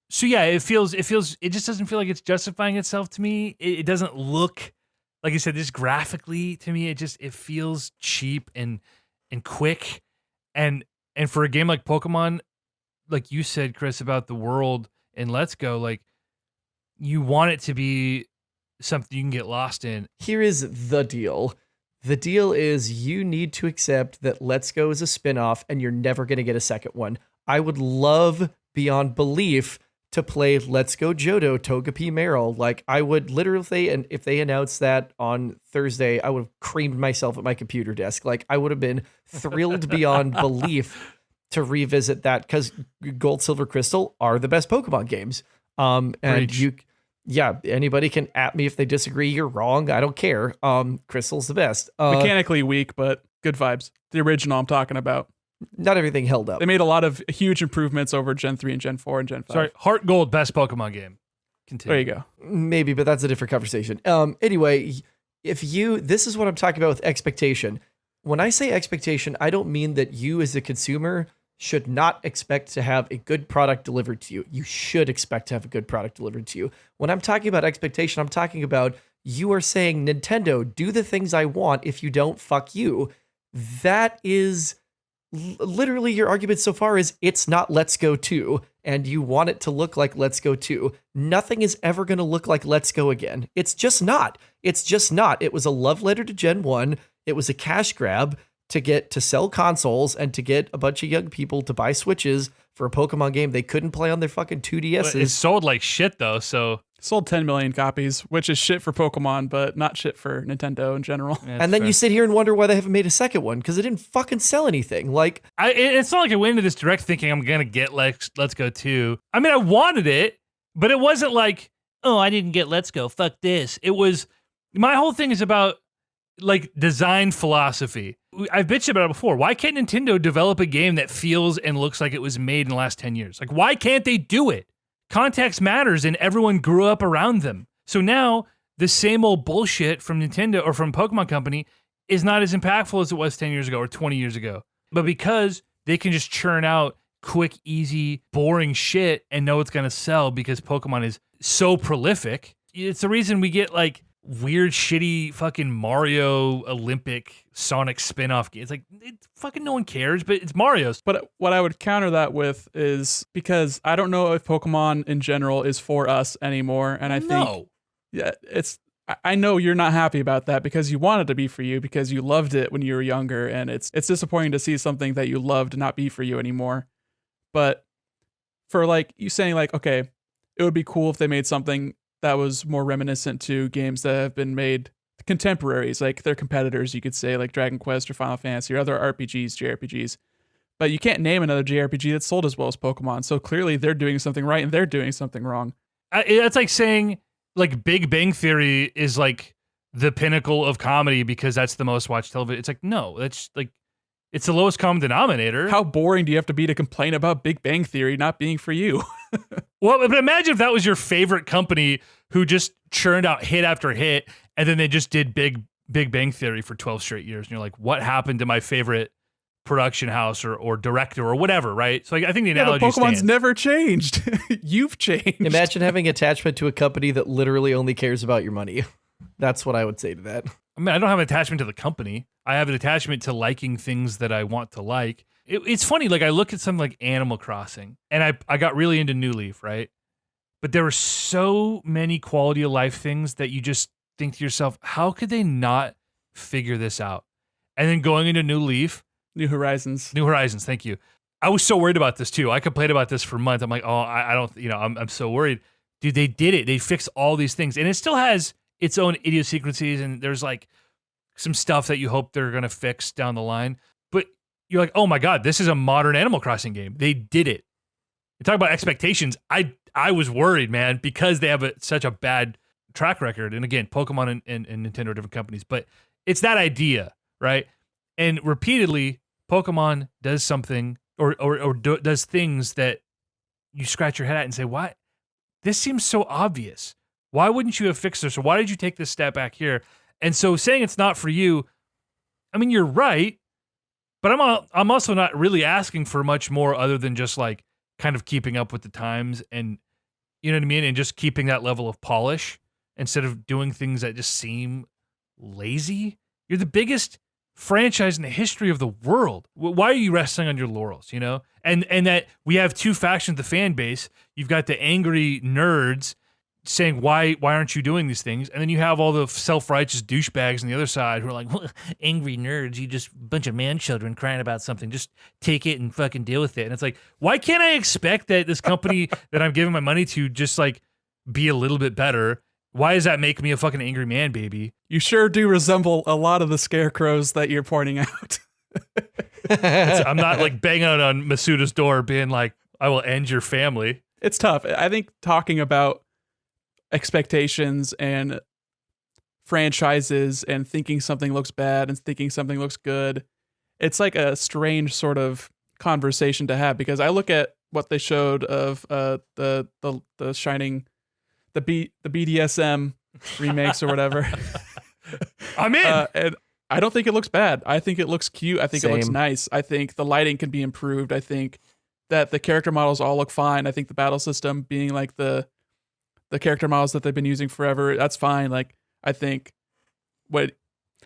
[SPEAKER 1] So yeah, it just doesn't feel like it's justifying itself to me. It doesn't look, like I said, just graphically to me, it feels cheap and quick. And for a game like Pokemon, like you said, Chris, about the world and Let's Go, like you want it to be something you can get lost in.
[SPEAKER 2] Here is the deal. The deal is you need to accept that Let's Go is a spinoff and you're never going to get a second one. I would love beyond belief to play Let's Go Johto Togepi Meryl. Like I would literally, and if they announced that on Thursday, I would have creamed myself at my computer desk. Like I would have been thrilled beyond belief to revisit that because Gold, Silver, Crystal are the best Pokemon games. And
[SPEAKER 1] Preach.
[SPEAKER 2] Anybody can at me if they disagree. You're wrong. I don't care. Crystal's the best.
[SPEAKER 4] Mechanically weak, but good vibes. The original I'm talking about.
[SPEAKER 2] Not everything held up.
[SPEAKER 4] They made a lot of huge improvements over Gen 3 and Gen 4 and Gen 5.
[SPEAKER 1] Sorry, Heart Gold, best Pokemon game. Continue.
[SPEAKER 4] There you go.
[SPEAKER 2] Maybe, but that's a different conversation. Anyway, this is what I'm talking about with expectation. When I say expectation, I don't mean that you as a consumer should not expect to have a good product delivered to you. You should expect to have a good product delivered to you. When I'm talking about expectation, I'm talking about you are saying, Nintendo, do the things I want. If you don't, fuck you. That is literally your argument so far is it's not Let's Go 2 and you want it to look like Let's Go 2. Nothing is ever going to look like Let's Go again. It's just not. It's just not. It was a love letter to Gen 1. It was a cash grab to sell consoles and to get a bunch of young people to buy Switches for a Pokemon game they couldn't play on their fucking 2DSs.
[SPEAKER 1] It sold like shit though, so
[SPEAKER 4] Sold 10 million copies, which is shit for Pokemon, but not shit for Nintendo in general.
[SPEAKER 1] yeah,
[SPEAKER 2] And then
[SPEAKER 1] fair.
[SPEAKER 2] you sit here and wonder why they haven't made a second one because it didn't fucking sell anything. Like,
[SPEAKER 1] It's not like I went into this direct thinking I'm gonna get Let's Go 2. I mean, I wanted it, but it wasn't like, oh, I didn't get Let's Go. Fuck this. It was my whole thing is about like design philosophy. I've bitched about it before. Why can't Nintendo develop a game that feels and looks like it was made in the last 10 years? Like, why can't they do it? Context matters, and everyone grew up around them. So now the same old bullshit from Nintendo or from Pokemon Company is not as impactful as it was 10 years ago or 20 years ago. But because they can just churn out quick, easy, boring shit and know it's going to sell because Pokemon is so prolific, it's the reason we get like weird, shitty fucking Mario Olympic Sonic spin-off games. Like, fucking no one cares, but it's Mario's.
[SPEAKER 4] But what I would counter that with is because I don't know if Pokemon in general is for us anymore. And I think, yeah, I know you're not happy about that because you want it to be for you because you loved it when you were younger. And it's disappointing to see something that you loved not be for you anymore. But for like you saying like, okay, it would be cool if they made something that was more reminiscent to games that have been made contemporaries, like their competitors, you could say, like Dragon Quest or Final Fantasy or other RPGs, JRPGs. But you can't name another JRPG that's sold as well as Pokemon. So clearly they're doing something right and they're doing something wrong.
[SPEAKER 1] It's like saying like Big Bang Theory is like the pinnacle of comedy because that's the most watched television. It's like, no, that's like, It's the lowest common denominator.
[SPEAKER 4] How boring do you have to be to complain about Big Bang Theory not being for you?
[SPEAKER 1] Well, but imagine if that was your favorite company who just churned out hit after hit, and then they just did Big Bang Theory for 12 straight years. And you're like, what happened to my favorite production house or director or whatever, right? So like, I think the analogy
[SPEAKER 4] the Pokemon's
[SPEAKER 1] stands.
[SPEAKER 4] never changed. You've changed.
[SPEAKER 2] Imagine having attachment to a company that literally only cares about your money. That's what I would say to that.
[SPEAKER 1] I mean, I don't have an attachment to the company. I have an attachment to liking things that I want to like. It's funny, like I look at something like Animal Crossing, and I got really into New Leaf, right? But there were so many quality of life things that you just think to yourself, how could they not figure this out? And then going into New Leaf,
[SPEAKER 4] New Horizons,
[SPEAKER 1] thank you. I was so worried about this too. I complained about this for months. I'm like, oh, I don't, I'm so worried. Dude, they did it. They fixed all these things. And it still has its own idiosyncrasies, and there's like some stuff that you hope they're going to fix down the line. But you're like, oh my God, this is a modern Animal Crossing game. They did it. You talk about expectations. I was worried, man, because they have such a bad track record. And again, Pokemon and Nintendo are different companies, but it's that idea, right? And repeatedly, Pokemon does something or does things that you scratch your head at and say, why? This seems so obvious. Why wouldn't you have fixed this? Or why did you take this step back here? And so saying it's not for you, I mean, you're right, but I'm also not really asking for much more other than just like kind of keeping up with the times and, you know what I mean? And just keeping that level of polish instead of doing things that just seem lazy. You're the biggest franchise in the history of the world. Why are you resting on your laurels, you know? And that we have two factions of the fan base. You've got the angry nerds saying, why aren't you doing these things? And then you have all the self-righteous douchebags on the other side who are like, well, angry nerds, you just bunch of man children crying about something. Just take it and fucking deal with it. And it's like, why can't I expect that this company that I'm giving my money to just like be a little bit better? Why does that make me a fucking angry man, baby?
[SPEAKER 4] You sure do resemble a lot of the scarecrows that you're pointing out.
[SPEAKER 1] I'm not like banging on Masuda's door being like, I will end your family.
[SPEAKER 4] It's tough. I think talking about expectations and franchises and thinking something looks bad and thinking something looks good, it's like a strange sort of conversation to have, because I look at what they showed of the Shining, the BDSM remakes or whatever.
[SPEAKER 1] I'm in.
[SPEAKER 4] And I don't think it looks bad. I think it looks cute. I think it looks
[SPEAKER 2] Same.
[SPEAKER 4] nice. I think the lighting can be improved. I think that the character models all look fine. I think the battle system being like the character models that they've been using forever, that's fine. Like, I think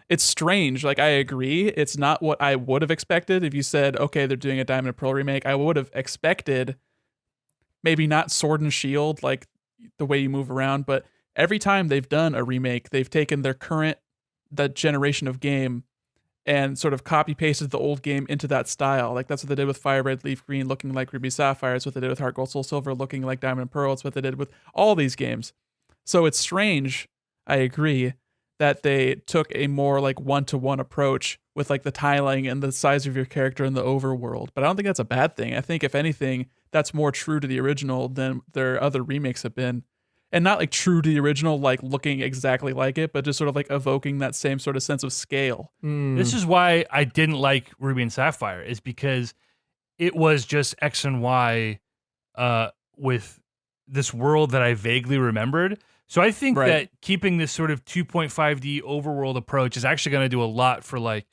[SPEAKER 4] it's strange. Like, I agree. It's not what I would have expected. If you said, okay, they're doing a Diamond and Pearl remake, I would have expected maybe not Sword and Shield, like the way you move around, but every time they've done a remake, they've taken that generation of game and sort of copy pasted the old game into that style. Like, that's what they did with Fire Red, Leaf Green, looking like Ruby Sapphire. It's what they did with Heart Gold, Soul Silver, looking like Diamond and Pearl. It's what they did with all these games. So it's strange, I agree, that they took a more like one-to-one approach with like the tiling and the size of your character in the overworld. But I don't think that's a bad thing. I think if anything, that's more true to the original than their other remakes have been. And not like true to the original, like looking exactly like it, but just sort of like evoking that same sort of sense of scale.
[SPEAKER 1] This is why I didn't like Ruby and Sapphire, is because it was just X and Y with this world that I vaguely remembered. So I think
[SPEAKER 4] Right.
[SPEAKER 1] that keeping this sort of 2.5D overworld approach is actually going to do a lot for like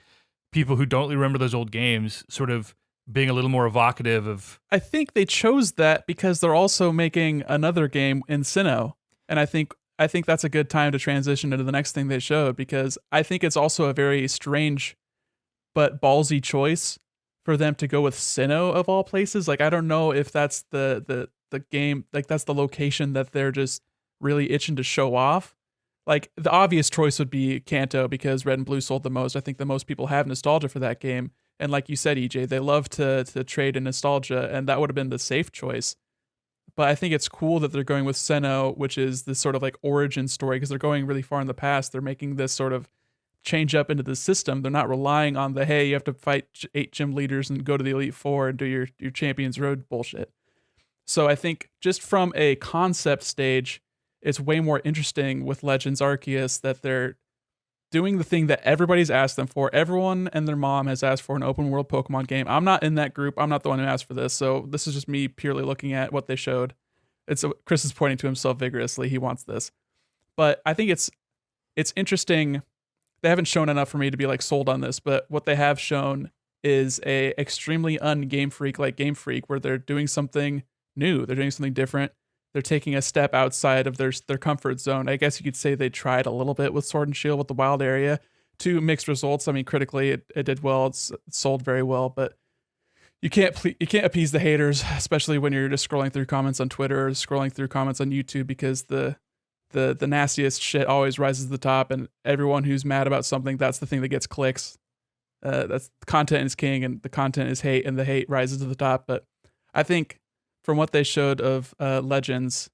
[SPEAKER 1] people who don't remember those old games, sort of being a little more evocative of.
[SPEAKER 4] I think they chose that because they're also making another game in Sinnoh. And I think that's a good time to transition into the next thing they showed, because I think it's also a very strange but ballsy choice for them to go with Sinnoh of all places. Like, I don't know if that's the game, like that's the location that they're just really itching to show off. Like, the obvious choice would be Kanto, because Red and Blue sold the most. I think the most people have nostalgia for that game. And like you said, EJ, they love to trade in nostalgia, and that would have been the safe choice. But I think it's cool that they're going with Sinnoh, which is this sort of like origin story, because they're going really far in the past. They're making this sort of change up into the system. They're not relying on the, hey, you have to fight 8 gym leaders and go to the Elite Four and do your Champions Road bullshit. So I think just from a concept stage, it's way more interesting with Legends Arceus that they're doing the thing that everybody's asked them for. Everyone and their mom has asked for an open world Pokemon game. I'm not in that group. I'm not the one who asked for this. So this is just me purely looking at what they showed. Chris is pointing to himself vigorously. He wants this. But I think it's interesting. They haven't shown enough for me to be like sold on this, but what they have shown is a extremely un-Game Freak like Game Freak, where they're doing something new. They're doing something different. They're taking a step outside of their comfort zone. I guess you could say they tried a little bit with Sword and Shield with the wild area to mixed results. I mean, critically, it did well. It sold very well, but you can't appease the haters, especially when you're just scrolling through comments on Twitter or scrolling through comments on YouTube, because the nastiest shit always rises to the top, and everyone who's mad about something, that's the thing that gets clicks. That's content is king, and the content is hate, and the hate rises to the top. But I think from what they showed of Legends,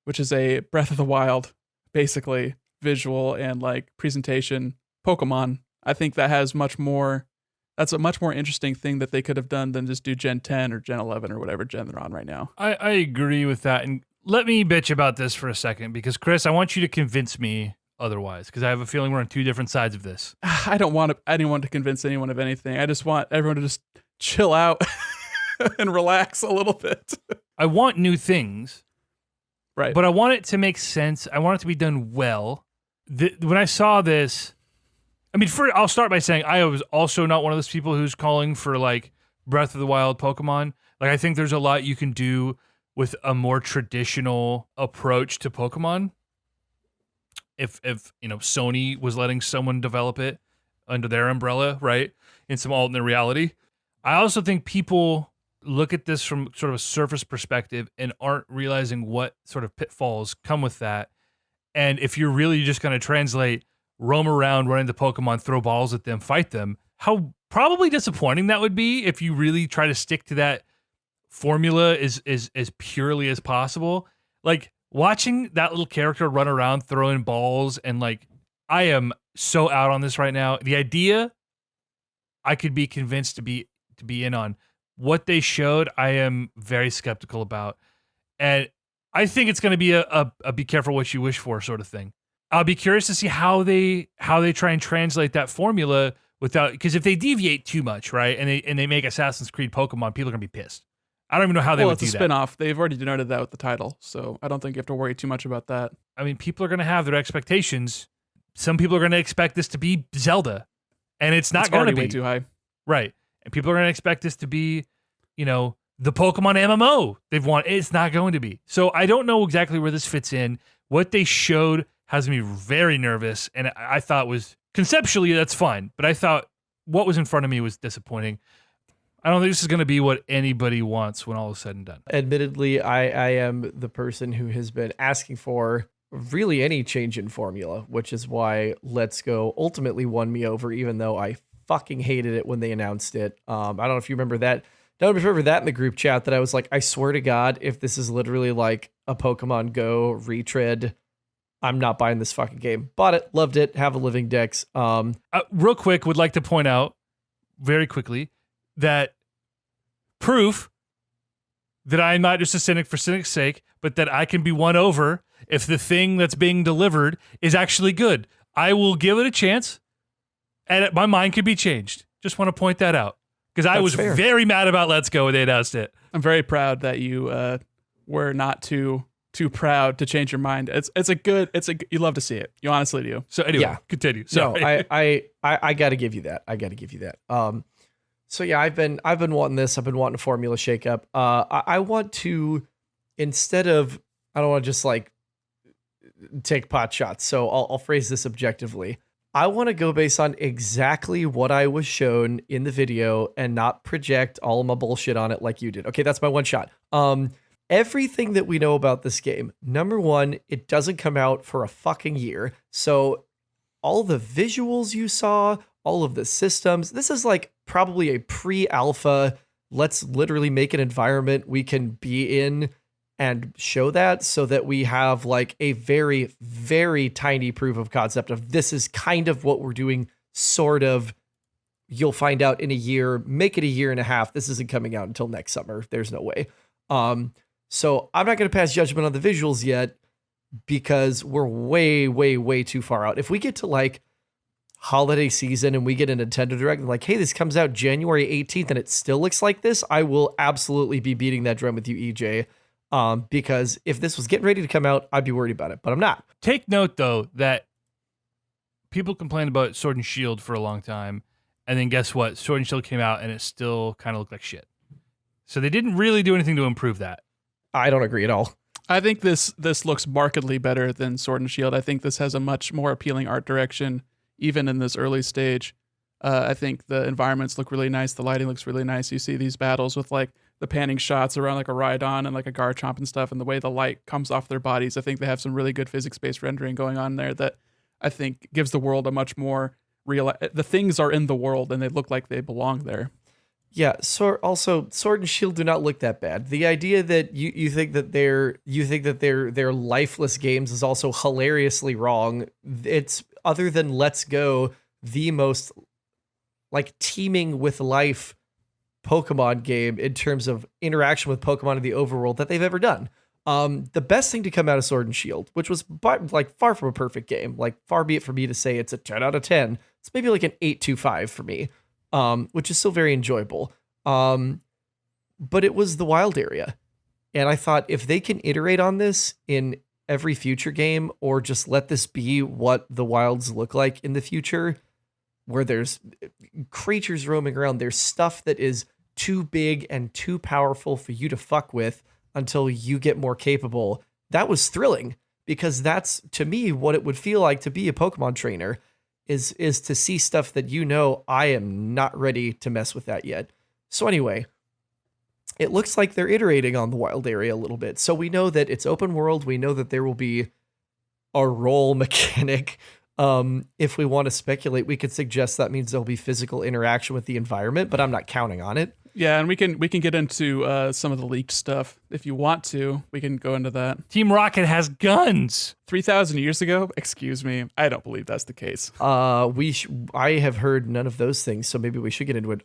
[SPEAKER 4] which is a Breath of the Wild, basically visual and like presentation Pokemon, I think that has much more. That's a much more interesting thing that they could have done than just do Gen 10 or Gen 11 or whatever gen they're on right now.
[SPEAKER 1] I agree with that. And let me bitch about this for a second, because Chris, I want you to convince me otherwise, because I have a feeling we're on two different sides of this.
[SPEAKER 4] I don't want anyone to convince anyone of anything. I just want everyone to just chill out and relax a little bit.
[SPEAKER 1] I want new things,
[SPEAKER 4] right?
[SPEAKER 1] But I want it to make sense. I want it to be done well. When I saw this, I mean, I'll start by saying I was also not one of those people who's calling for like Breath of the Wild Pokemon. Like, I think there's a lot you can do with a more traditional approach to Pokemon. If Sony was letting someone develop it under their umbrella, right, in some alternate reality. I also think people look at this from sort of a surface perspective and aren't realizing what sort of pitfalls come with that. And if you're really just going to translate roam around, run into Pokemon, throw balls at them, fight them, how probably disappointing that would be if you really try to stick to that formula as purely as possible. Like, watching that little character run around throwing balls, and like, I am so out on this right now. The idea, I could be convinced to be in on. What they showed, I am very skeptical about. And I think it's going to be a be careful what you wish for sort of thing. I'll be curious to see how they try and translate that formula without, because if they deviate too much, right, and they make Assassin's Creed Pokemon, people are going to be pissed. I don't even know how they would do that.
[SPEAKER 4] It's a spin-off. They've already denoted that with the title, so I don't think you have to worry too much about that.
[SPEAKER 1] I mean, people are going to have their expectations. Some people are going to expect this to be Zelda, and it's not going to be
[SPEAKER 4] way too high.
[SPEAKER 1] Right. And people are going to expect this to be, the Pokemon MMO they've wanted. It's not going to be. So I don't know exactly where this fits in. What they showed has me very nervous, and I thought was conceptually that's fine, but I thought what was in front of me was disappointing. I don't think this is going to be what anybody wants when all is said and done.
[SPEAKER 2] Admittedly, I am the person who has been asking for really any change in formula, which is why Let's Go ultimately won me over, even though I fucking hated it when they announced it. I don't know if you remember that. Don't remember that in the group chat that I was like, I swear to God, if this is literally like a Pokemon Go retread, I'm not buying this fucking game. Bought it, loved it, have a living dex.
[SPEAKER 1] Real quick, would like to point out very quickly that proof that I'm not just a cynic for cynic's sake, but that I can be won over if the thing that's being delivered is actually good. I will give it a chance, and my mind could be changed. Just want to point that out, because I was very mad about Let's Go when they announced it.
[SPEAKER 4] I'm very proud that you were not too proud to change your mind. You love to see it. You honestly do.
[SPEAKER 1] So anyway, continue. Sorry.
[SPEAKER 2] No, I got to give you that. So yeah, I've been wanting this. I've been wanting a formula shakeup. I want to, instead of, I don't want to just like take pot shots. So I'll phrase this objectively. I want to go based on exactly what I was shown in the video and not project all of my bullshit on it like you did. Okay, that's my one shot. Everything that we know about this game, number one, it doesn't come out for a fucking year. So all the visuals you saw, all of the systems, this is like probably a pre-alpha. Let's literally make an environment we can be in and show that, so that we have like a very, very tiny proof of concept of this is kind of what we're doing, sort of. You'll find out in a year, make it a year and a half. This isn't coming out until next summer. There's no way. So I'm not going to pass judgment on the visuals yet, because we're way, way, way too far out. If we get to like holiday season and we get a Nintendo Direct, like, hey, this comes out January 18th and it still looks like this, I will absolutely be beating that drum with you, EJ. Because if this was getting ready to come out, I'd be worried about it, but I'm not.
[SPEAKER 1] Take note, though, that people complained about Sword and Shield for a long time, and then guess what? Sword and Shield came out, and it still kind of looked like shit. So they didn't really do anything to improve that.
[SPEAKER 2] I don't agree at all.
[SPEAKER 4] I think this looks markedly better than Sword and Shield. I think this has a much more appealing art direction, even in this early stage. I think the environments look really nice. The lighting looks really nice. You see these battles with like the panning shots around like a Rhydon and like a Garchomp and stuff, and the way the light comes off their bodies. I think they have some really good physics-based rendering going on there that I think gives the world a much more real. The things are in the world and they look like they belong there.
[SPEAKER 2] Yeah, so also Sword and Shield do not look that bad. The idea that you think that they're lifeless games is also hilariously wrong. It's, other than Let's Go, the most like teeming with life Pokemon game in terms of interaction with Pokemon in the overworld that they've ever done. The best thing to come out of Sword and Shield, which was like far from a perfect game, like far be it for me to say it's a 10 out of 10. It's maybe like an 8.25 for me. Which is still very enjoyable. But it was the wild area. And I thought if they can iterate on this in every future game, or just let this be what the wilds look like in the future, where there's creatures roaming around, there's stuff that is too big and too powerful for you to fuck with until you get more capable. That was thrilling, because that's, to me, what it would feel like to be a Pokemon trainer. Is to see stuff that I am not ready to mess with that yet. So anyway, it looks like they're iterating on the wild area a little bit. So we know that it's open world. We know that there will be a roll mechanic. If we want to speculate, we could suggest that means there'll be physical interaction with the environment, but I'm not counting on it.
[SPEAKER 4] Yeah, and we can get into some of the leaked stuff if you want to. We can go into that.
[SPEAKER 1] Team Rocket has guns.
[SPEAKER 4] 3,000 years ago? Excuse me. I don't believe that's the case.
[SPEAKER 2] I have heard none of those things, so maybe we should get into it.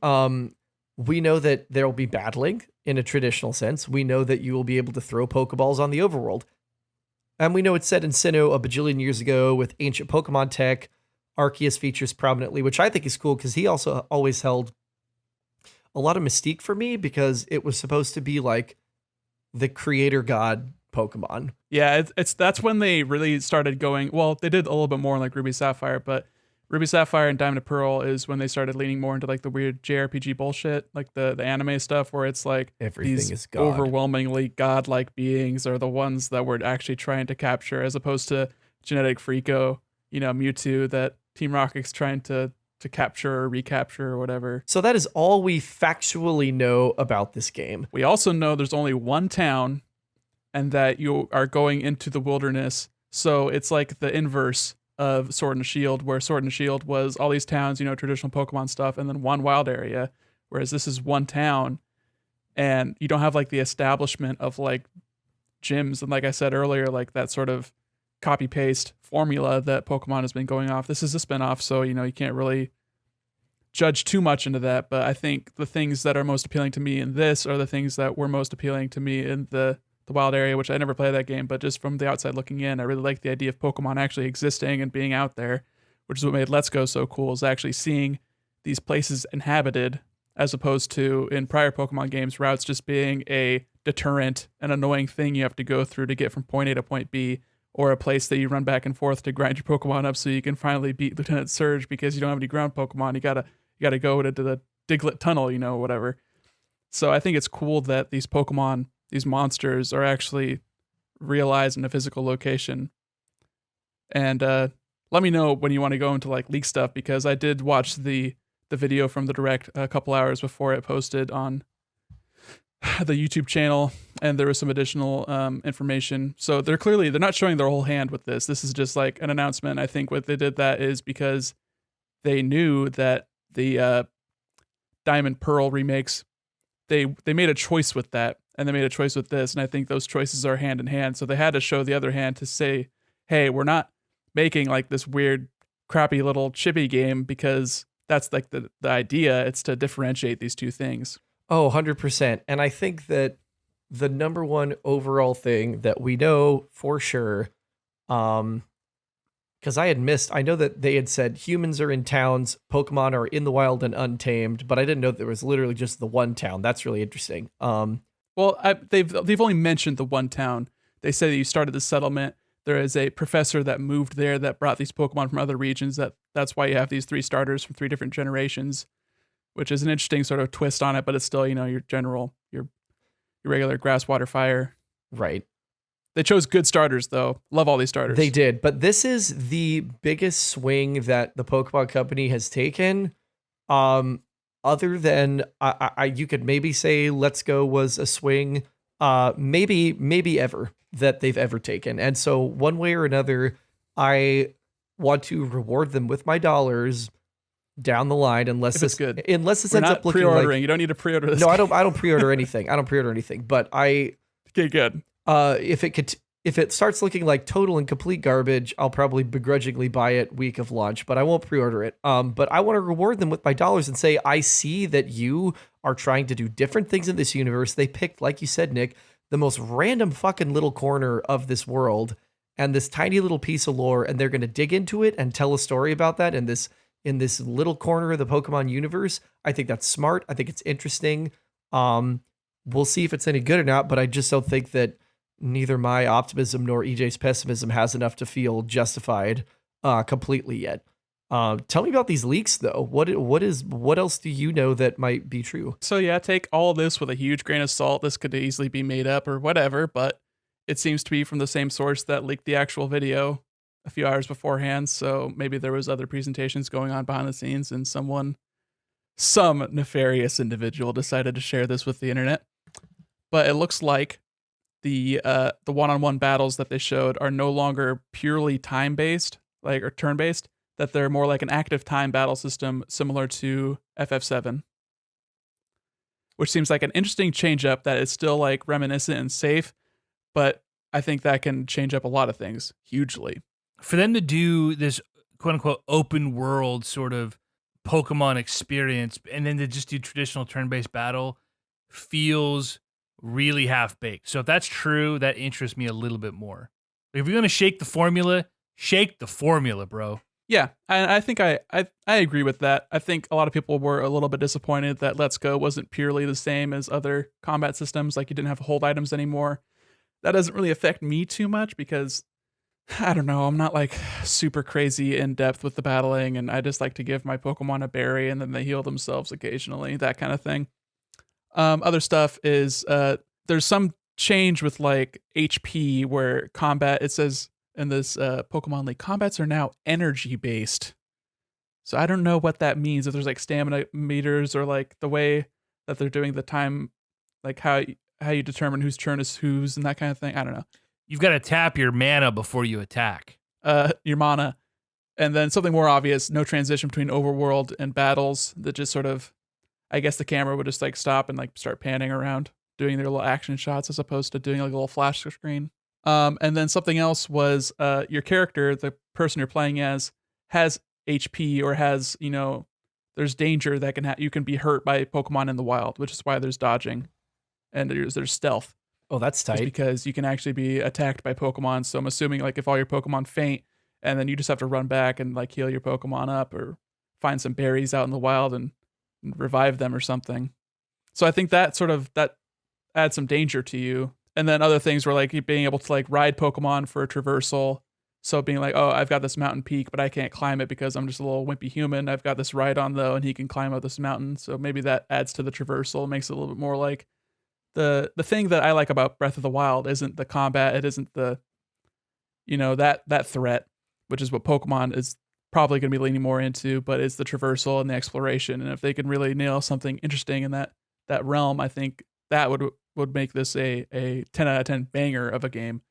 [SPEAKER 2] We know that there will be battling in a traditional sense. We know that you will be able to throw Pokeballs on the overworld. And we know it's set in Sinnoh a bajillion years ago with ancient Pokemon tech. Arceus features prominently, which I think is cool because he also always held a lot of mystique for me, because it was supposed to be like the creator god Pokemon.
[SPEAKER 4] Yeah, that's when they really started going. Well, they did a little bit more like Ruby Sapphire, but Ruby Sapphire and Diamond and Pearl is when they started leaning more into like the weird JRPG bullshit, like the anime stuff, where it's like
[SPEAKER 2] everything
[SPEAKER 4] these
[SPEAKER 2] is God.
[SPEAKER 4] Overwhelmingly godlike beings are the ones that we're actually trying to capture, as opposed to genetic freako, Mewtwo that Team Rocket's trying to capture or recapture or whatever.
[SPEAKER 2] So that is all we factually know about this game.
[SPEAKER 4] We also know there's only one town and that you are going into the wilderness. So it's like the inverse of Sword and Shield, where Sword and Shield was all these towns, traditional Pokemon stuff, and then one wild area, whereas this is one town, and you don't have like the establishment of like gyms. And like I said earlier, like that sort of copy paste formula that Pokemon has been going off. This is a spinoff, so you can't really judge too much into that. But I think the things that are most appealing to me in this are the things that were most appealing to me in the wild area, which I never played that game, but just from the outside looking in, I really like the idea of Pokemon actually existing and being out there, which is what made Let's Go so cool, is actually seeing these places inhabited, as opposed to in prior Pokemon games, routes just being a deterrent, an annoying thing you have to go through to get from point A to point B, or a place that you run back and forth to grind your Pokemon up so you can finally beat Lieutenant Surge because you don't have any ground Pokemon. You gotta go into the Diglett Tunnel, whatever. So I think it's cool that these Pokemon, these monsters, are actually realized in a physical location. And let me know when you want to go into like leak stuff, because I did watch the video from the Direct a couple hours before it posted on the YouTube channel, and there was some additional information. So they're not showing their whole hand with this. This is just like an announcement. I think what they did that is because they knew that the Diamond Pearl remakes, they made a choice with that, and they made a choice with this, and I think those choices are hand in hand. So they had to show the other hand to say, hey, we're not making like this weird crappy little chibi game, because that's like the idea. It's to differentiate these two things.
[SPEAKER 2] Oh, 100%. And I think that the number one overall thing that we know for sure, because because I had missed. I know that they had said humans are in towns, Pokemon are in the wild and untamed, but I didn't know there was literally just the one town. That's really interesting.
[SPEAKER 4] Well, they've only mentioned the one town. They say that you started the settlement. There is a professor that moved there that brought these Pokemon from other regions. That's why you have these 3 starters from 3 different generations, which is an interesting sort of twist on it. But it's still, your regular grass, water, fire.
[SPEAKER 2] Right.
[SPEAKER 4] They chose good starters, though. Love all these starters.
[SPEAKER 2] They did, but this is the biggest swing that the Pokemon Company has taken. Other than you could maybe say Let's Go was a swing, maybe ever that they've ever taken. And so one way or another, I want to reward them with my dollars down the line, unless
[SPEAKER 4] it's good.
[SPEAKER 2] Unless this
[SPEAKER 4] We're
[SPEAKER 2] ends
[SPEAKER 4] not
[SPEAKER 2] up looking
[SPEAKER 4] pre-ordering.
[SPEAKER 2] like,
[SPEAKER 4] You don't need to pre-order this.
[SPEAKER 2] No,
[SPEAKER 4] game.
[SPEAKER 2] I don't pre-order anything. I don't pre-order anything. But
[SPEAKER 4] Okay, good.
[SPEAKER 2] If it starts looking like total and complete garbage, I'll probably begrudgingly buy it week of launch, but I won't pre-order it. But I want to reward them with my dollars and say, I see that you are trying to do different things in this universe. They picked, like you said, Nick, the most random fucking little corner of this world and this tiny little piece of lore, and they're going to dig into it and tell a story about that in this little corner of the Pokemon universe. I think that's smart. I think it's interesting. We'll see if it's any good or not, but I just don't think that neither my optimism nor EJ's pessimism has enough to feel justified completely yet. Tell me about these leaks, though. What else do you know that might be true?
[SPEAKER 4] So yeah, take all of this with a huge grain of salt. This could easily be made up or whatever, but it seems to be from the same source that leaked the actual video a few hours beforehand. So maybe there was other presentations going on behind the scenes, and some nefarious individual decided to share this with the internet. But it looks like the one-on-one battles that they showed are no longer purely time-based, or turn-based, that they're more like an active time battle system similar to FF7, which seems like an interesting change up that is still like reminiscent and safe, but I think that can change up a lot of things hugely.
[SPEAKER 1] For them to do this quote-unquote open world sort of Pokemon experience and then to just do traditional turn-based battle feels really half-baked. So if that's true, that interests me a little bit more. If you're going to shake the formula, bro.
[SPEAKER 4] Yeah, and I think I agree with that. I think a lot of people were a little bit disappointed that Let's Go wasn't purely the same as other combat systems, like you didn't have hold items anymore. That doesn't really affect me too much because, I don't know, I'm not like super crazy in depth with the battling, and I just like to give my Pokemon a berry and then they heal themselves occasionally, that kind of thing. Other stuff is there's some change with like HP where combat, it says in this Pokemon League, combats are now energy based. So I don't know what that means, if there's like stamina meters or like the way that they're doing the time, like how you determine whose turn is whose and that kind of thing. I don't know.
[SPEAKER 1] You've got to tap your mana before you attack.
[SPEAKER 4] Your mana. And then something more obvious, no transition between overworld and battles, that just sort of, I guess the camera would just like stop and like start panning around, doing their little action shots as opposed to doing like a little flash screen. And then something else was your character, the person you're playing as, has HP or has, there's danger that you can be hurt by Pokemon in the wild, which is why there's dodging and there's stealth.
[SPEAKER 2] Oh, that's tight.
[SPEAKER 4] Because you can actually be attacked by Pokemon. So I'm assuming like if all your Pokemon faint and then you just have to run back and like heal your Pokemon up or find some berries out in the wild and revive them or something. So I think that adds some danger to you. And then other things were like being able to like ride Pokemon for a traversal. So being like, oh, I've got this mountain peak, but I can't climb it because I'm just a little wimpy human. I've got this Rhydon though, and he can climb up this mountain. So maybe that adds to the traversal, makes it a little bit more like the thing that I like about Breath of the Wild isn't the combat. It isn't the, that threat, which is what Pokemon is probably going to be leaning more into, but it's the traversal and the exploration. And if they can really nail something interesting in that realm, I think that would make this a 10 out of 10 banger of a game.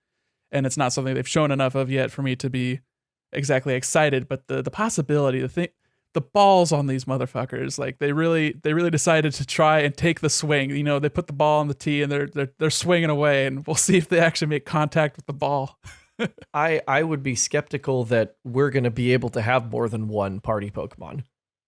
[SPEAKER 4] And it's not something they've shown enough of yet for me to be exactly excited, but the possibility, the balls on these motherfuckers, like they really decided to try and take the swing. They put the ball on the tee and they're swinging away, and we'll see if they actually make contact with the ball.
[SPEAKER 2] I would be skeptical that we're going to be able to have more than one party Pokemon,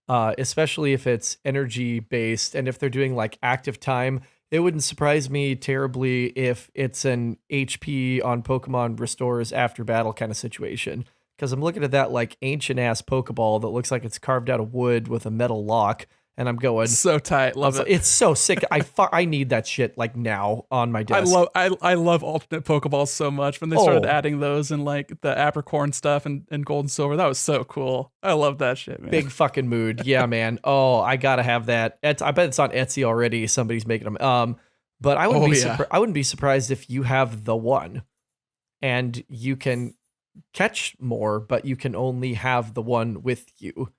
[SPEAKER 2] especially if it's energy based and if they're doing like active time. It wouldn't surprise me terribly if it's an HP on Pokemon restores after battle kind of situation, because I'm looking at that like ancient ass Pokeball that looks like it's carved out of wood with a metal lock, and I'm going,
[SPEAKER 4] So tight, love it.
[SPEAKER 2] it's so sick. I need that shit like now on my desk.
[SPEAKER 4] I love alternate Pokeballs so much. When they started adding those and like the Apricorn stuff and Gold and Silver, that was so cool. I love that shit, man.
[SPEAKER 2] Big fucking mood. Yeah, man. Oh, I gotta have that. I bet it's on Etsy already. Somebody's making them. But I wouldn't be surprised if you have the one, and you can catch more, but you can only have the one with you.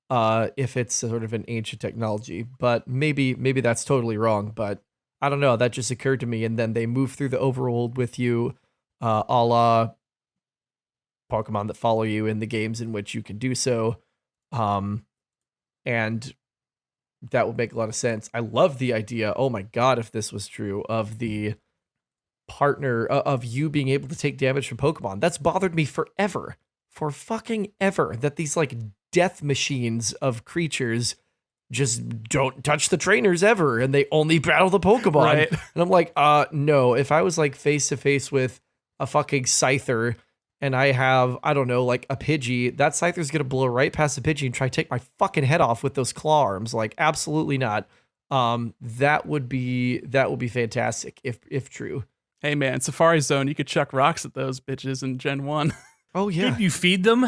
[SPEAKER 2] If it's sort of an ancient technology, but maybe that's totally wrong. But I don't know. That just occurred to me, and then they move through the overworld with you, a la Pokemon that follow you in the games in which you can do so. And that would make a lot of sense. I love the idea. Oh my God, if this was true, of the partner of you being able to take damage from Pokemon. That's bothered me forever, for fucking ever, that these like death machines of creatures just don't touch the trainers ever, and they only battle the Pokemon.
[SPEAKER 4] Right.
[SPEAKER 2] And I'm like, no, if I was like face to face with a fucking Scyther and I have, I don't know, like a Pidgey, that Scyther's gonna blow right past the Pidgey and try to take my fucking head off with those claw arms. Like, absolutely not. That would be fantastic if true.
[SPEAKER 4] Hey man, Safari Zone, you could chuck rocks at those bitches in Gen 1.
[SPEAKER 2] Oh yeah.
[SPEAKER 1] Could you feed them?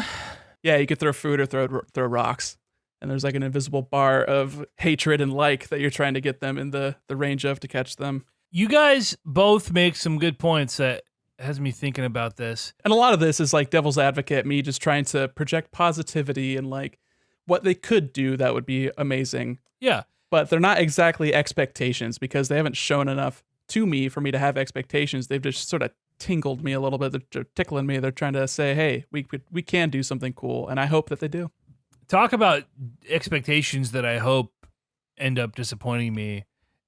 [SPEAKER 4] Yeah, you could throw food or throw rocks. And there's like an invisible bar of hatred and like that you're trying to get them in the range of to catch them.
[SPEAKER 1] You guys both make some good points that has me thinking about this.
[SPEAKER 4] And a lot of this is like devil's advocate, me just trying to project positivity and like what they could do that would be amazing.
[SPEAKER 1] Yeah.
[SPEAKER 4] But they're not exactly expectations because they haven't shown enough to me for me to have expectations. They've just sort of tingled me a little bit. They're tickling me. They're trying to say, hey, we can do something cool. And I hope that they do.
[SPEAKER 1] Talk about expectations that I hope end up disappointing me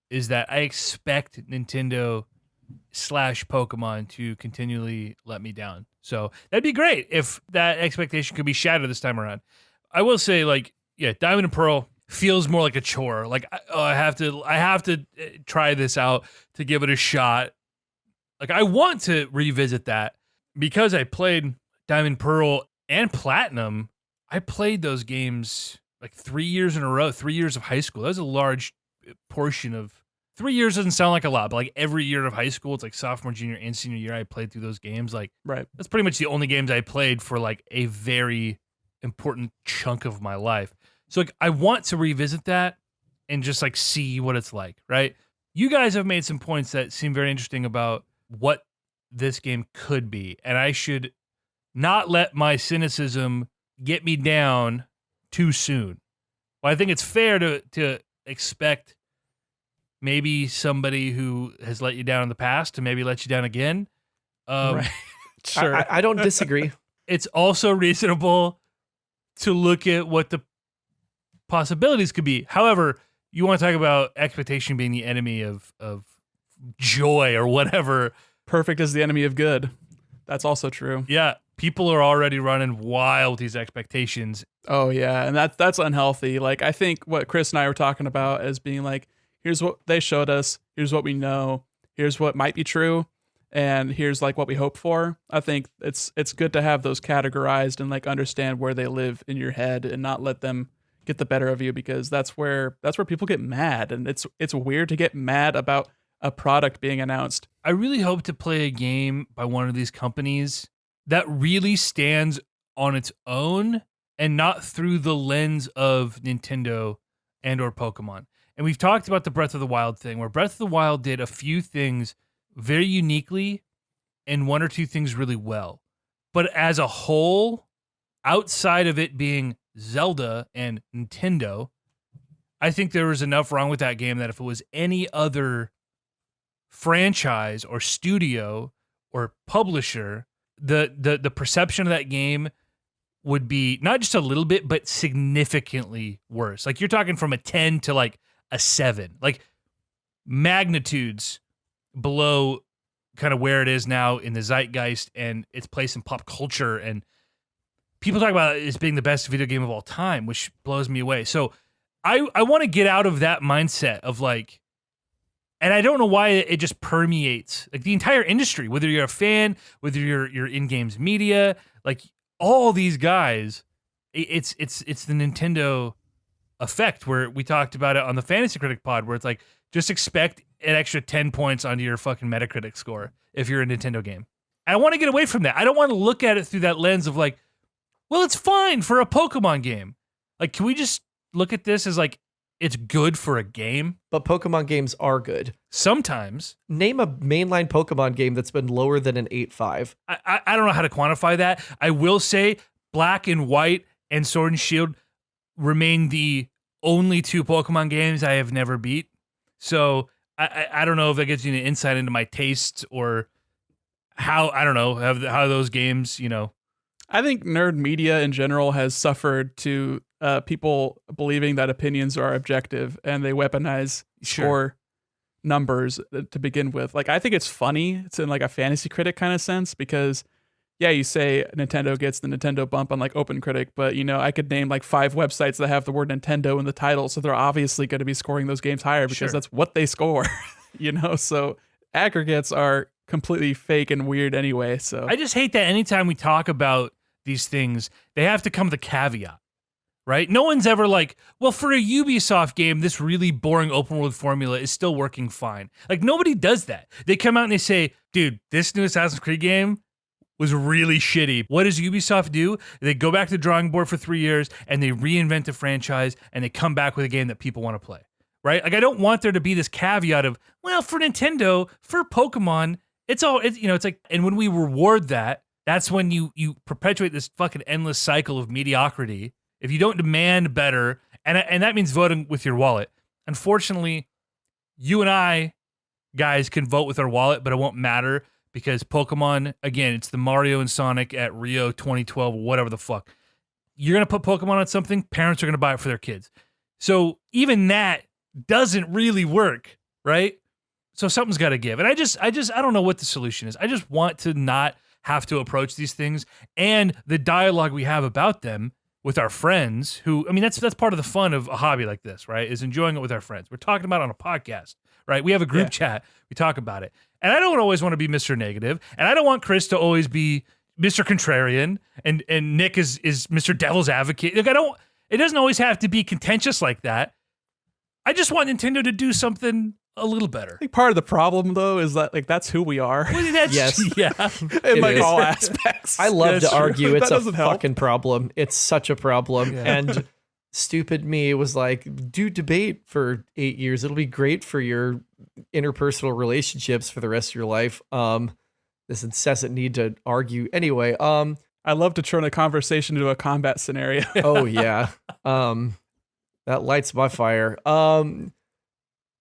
[SPEAKER 1] is that I expect Nintendo / Pokemon to continually let me down. So that'd be great if that expectation could be shattered this time around. I will say, like, yeah, Diamond and Pearl feels more like a chore. Like, I have to try this out to give it a shot. Like, I want to revisit that because I played Diamond, Pearl, and Platinum. I played those games like 3 years in a row, 3 years of high school. That was a large portion of 3 years. Doesn't sound like a lot, but like every year of high school, it's like sophomore, junior, and senior year, I played through those games. Like,
[SPEAKER 4] right.
[SPEAKER 1] That's pretty much the only games I played for like a very important chunk of my life. So like, I want to revisit that and just like see what it's like, right? You guys have made some points that seem very interesting about what this game could be, and I should not let my cynicism get me down too soon. Well, I think it's fair to expect maybe somebody who has let you down in the past to maybe let you down again.
[SPEAKER 4] Right. Sure.
[SPEAKER 2] I don't disagree.
[SPEAKER 1] It's also reasonable to look at what the possibilities could be. However, you want to talk about expectation being the enemy of joy or whatever.
[SPEAKER 4] Perfect is the enemy of good. That's also true.
[SPEAKER 1] Yeah. People are already running wild with these expectations.
[SPEAKER 4] Oh yeah, and that's unhealthy. Like, I think what Chris and I were talking about as being like, here's what they showed us, here's what we know, here's what might be true, and here's like what we hope for. I think it's good to have those categorized and like understand where they live in your head and not let them get the better of you, because that's where people get mad, and it's weird to get mad about a product being announced.
[SPEAKER 1] I really hope to play a game by one of these companies that really stands on its own and not through the lens of Nintendo and or Pokemon. And we've talked about the Breath of the Wild thing, where Breath of the Wild did a few things very uniquely and one or two things really well. But as a whole, outside of it being Zelda and Nintendo, I think there was enough wrong with that game that if it was any other franchise or studio or publisher, the perception of that game would be not just a little bit, but significantly worse. Like, you're talking from a 10 to like a 7, like magnitudes below kind of where it is now in the zeitgeist and its place in pop culture. And people talk about it as being the best video game of all time, which blows me away. So I want to get out of that mindset of like, and I don't know why it just permeates like the entire industry, whether you're a fan, whether you're in games media, like all these guys, it's the Nintendo effect where we talked about it on the Fantasy Critic pod, where it's like, just expect an extra 10 points onto your fucking Metacritic score if you're a Nintendo game. And I want to get away from that. I don't want to look at it through that lens of like, well, it's fine for a Pokemon game. Like, can we just look at this as like, it's good for a game?
[SPEAKER 2] But Pokemon games are good.
[SPEAKER 1] Sometimes.
[SPEAKER 2] Name a mainline Pokemon game that's been lower than an 8.5.
[SPEAKER 1] I don't know how to quantify that. I will say Black and White and Sword and Shield remain the only 2 Pokemon games I have never beat. So I don't know if that gives you an insight into my tastes or how, I don't know, how those games, you know.
[SPEAKER 4] I think nerd media in general has suffered to people believing that opinions are objective and they weaponize score numbers to begin with. Like, I think it's funny. It's in like a fantasy critic kind of sense because, yeah, you say Nintendo gets the Nintendo bump on like OpenCritic, but you know, I could name like 5 websites that have the word Nintendo in the title, so they're obviously going to be scoring those games higher because that's what they score, you know? So aggregates are completely fake and weird anyway. So
[SPEAKER 1] I just hate that anytime we talk about these things, they have to come with a caveat, right? No one's ever like, well, for a Ubisoft game, this really boring open world formula is still working fine. Like, nobody does that. They come out and they say, dude, this new Assassin's Creed game was really shitty. What does Ubisoft do? They go back to the drawing board for 3 years and they reinvent the franchise and they come back with a game that people want to play, right? Like, I don't want there to be this caveat of, well, for Nintendo, for Pokemon, it's like, and when we reward that, that's when you perpetuate this fucking endless cycle of mediocrity. If you don't demand better, and that means voting with your wallet. Unfortunately, you and I, guys, can vote with our wallet, but it won't matter because Pokemon, again, it's the Mario and Sonic at Rio 2012, whatever the fuck. You're going to put Pokemon on something, parents are going to buy it for their kids. So even that doesn't really work, right? So something's got to give. And I don't know what the solution is. I just want to not have to approach these things and the dialogue we have about them with our friends who, I mean, that's part of the fun of a hobby like this, right? Is enjoying it with our friends. We're talking about it on a podcast, right? We have a group chat. We talk about it. And I don't always want to be Mr. Negative. And I don't want Chris to always be Mr. Contrarian and Nick is Mr. Devil's Advocate. Like, it doesn't always have to be contentious like that. I just want Nintendo to do something a little better.
[SPEAKER 4] I think part of the problem though is that like that's who we are.
[SPEAKER 1] Well, yes. Yeah.
[SPEAKER 4] In like
[SPEAKER 2] is.
[SPEAKER 4] all aspects.
[SPEAKER 2] I love to argue. It's
[SPEAKER 4] That
[SPEAKER 2] a
[SPEAKER 4] doesn't help.
[SPEAKER 2] fucking problem. It's such a problem.
[SPEAKER 1] Yeah.
[SPEAKER 2] And stupid me was like, do debate for 8 years. It'll be great for your interpersonal relationships for the rest of your life. This incessant need to argue. Anyway,
[SPEAKER 4] I love to turn a conversation into a combat scenario.
[SPEAKER 2] oh yeah. That lights my fire.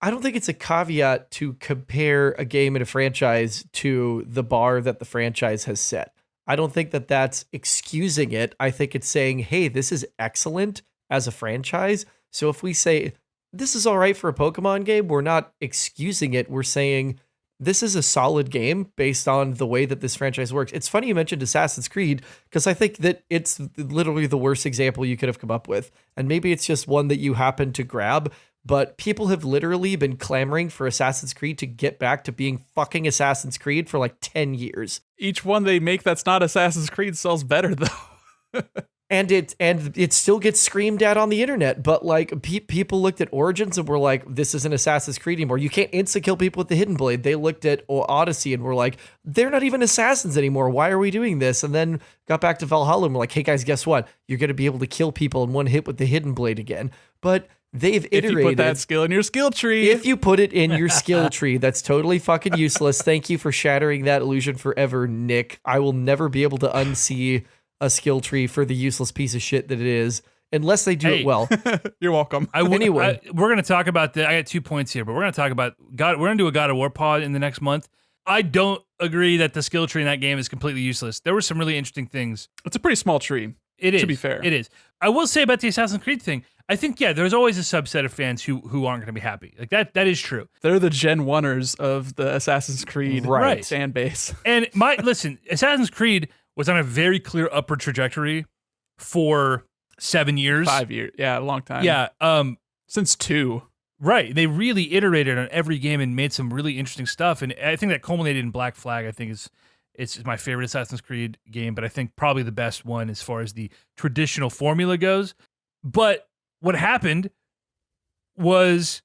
[SPEAKER 2] I don't think it's a caveat to compare a game and a franchise to the bar that the franchise has set. I don't think that that's excusing it. I think it's saying, hey, this is excellent as a franchise. So if we say this is all right for a Pokemon game, we're not excusing it. We're saying this is a solid game based on the way that this franchise works. It's funny you mentioned Assassin's Creed because I think that it's literally the worst example you could have come up with. And maybe it's just one that you happen to grab. But people have literally been clamoring for Assassin's Creed to get back to being fucking Assassin's Creed for like 10 years.
[SPEAKER 4] Each one they make that's not Assassin's Creed sells better though.
[SPEAKER 2] And it still gets screamed at on the internet. But like people looked at Origins and were like, this isn't Assassin's Creed anymore. You can't insta-kill people with the Hidden Blade. They looked at Odyssey and were like, they're not even assassins anymore. Why are we doing this? And then got back to Valhalla and were like, hey guys, guess what? You're going to be able to kill people in one hit with the Hidden Blade again. But they've iterated.
[SPEAKER 4] If you put that skill in your skill tree.
[SPEAKER 2] If you put it in your skill tree, that's totally fucking useless. Thank you for shattering that illusion forever, Nick. I will never be able to unsee a skill tree for the useless piece of shit that it is, unless they do it well.
[SPEAKER 4] You're welcome.
[SPEAKER 1] Anyway, we're going to talk about I got 2 points here, but we're going to talk about God. We're going to do a God of War pod in the next month. I don't agree that the skill tree in that game is completely useless. There were some really interesting things.
[SPEAKER 4] It's a pretty small tree.
[SPEAKER 1] It is.
[SPEAKER 4] To be fair.
[SPEAKER 1] It is. I will say about the Assassin's Creed thing, I think, yeah, there's always a subset of fans who aren't going to be happy. Like that is true.
[SPEAKER 4] They're the Gen 1ers of the Assassin's Creed fan base.
[SPEAKER 1] And listen, Assassin's Creed was on a very clear upward trajectory for 7 years.
[SPEAKER 4] 5 years. Yeah, a long time.
[SPEAKER 1] Yeah.
[SPEAKER 4] Since 2.
[SPEAKER 1] Right. They really iterated on every game and made some really interesting stuff. And I think that culminated in Black Flag, I think is It's my favorite Assassin's Creed game, but I think probably the best one as far as the traditional formula goes. But what happened was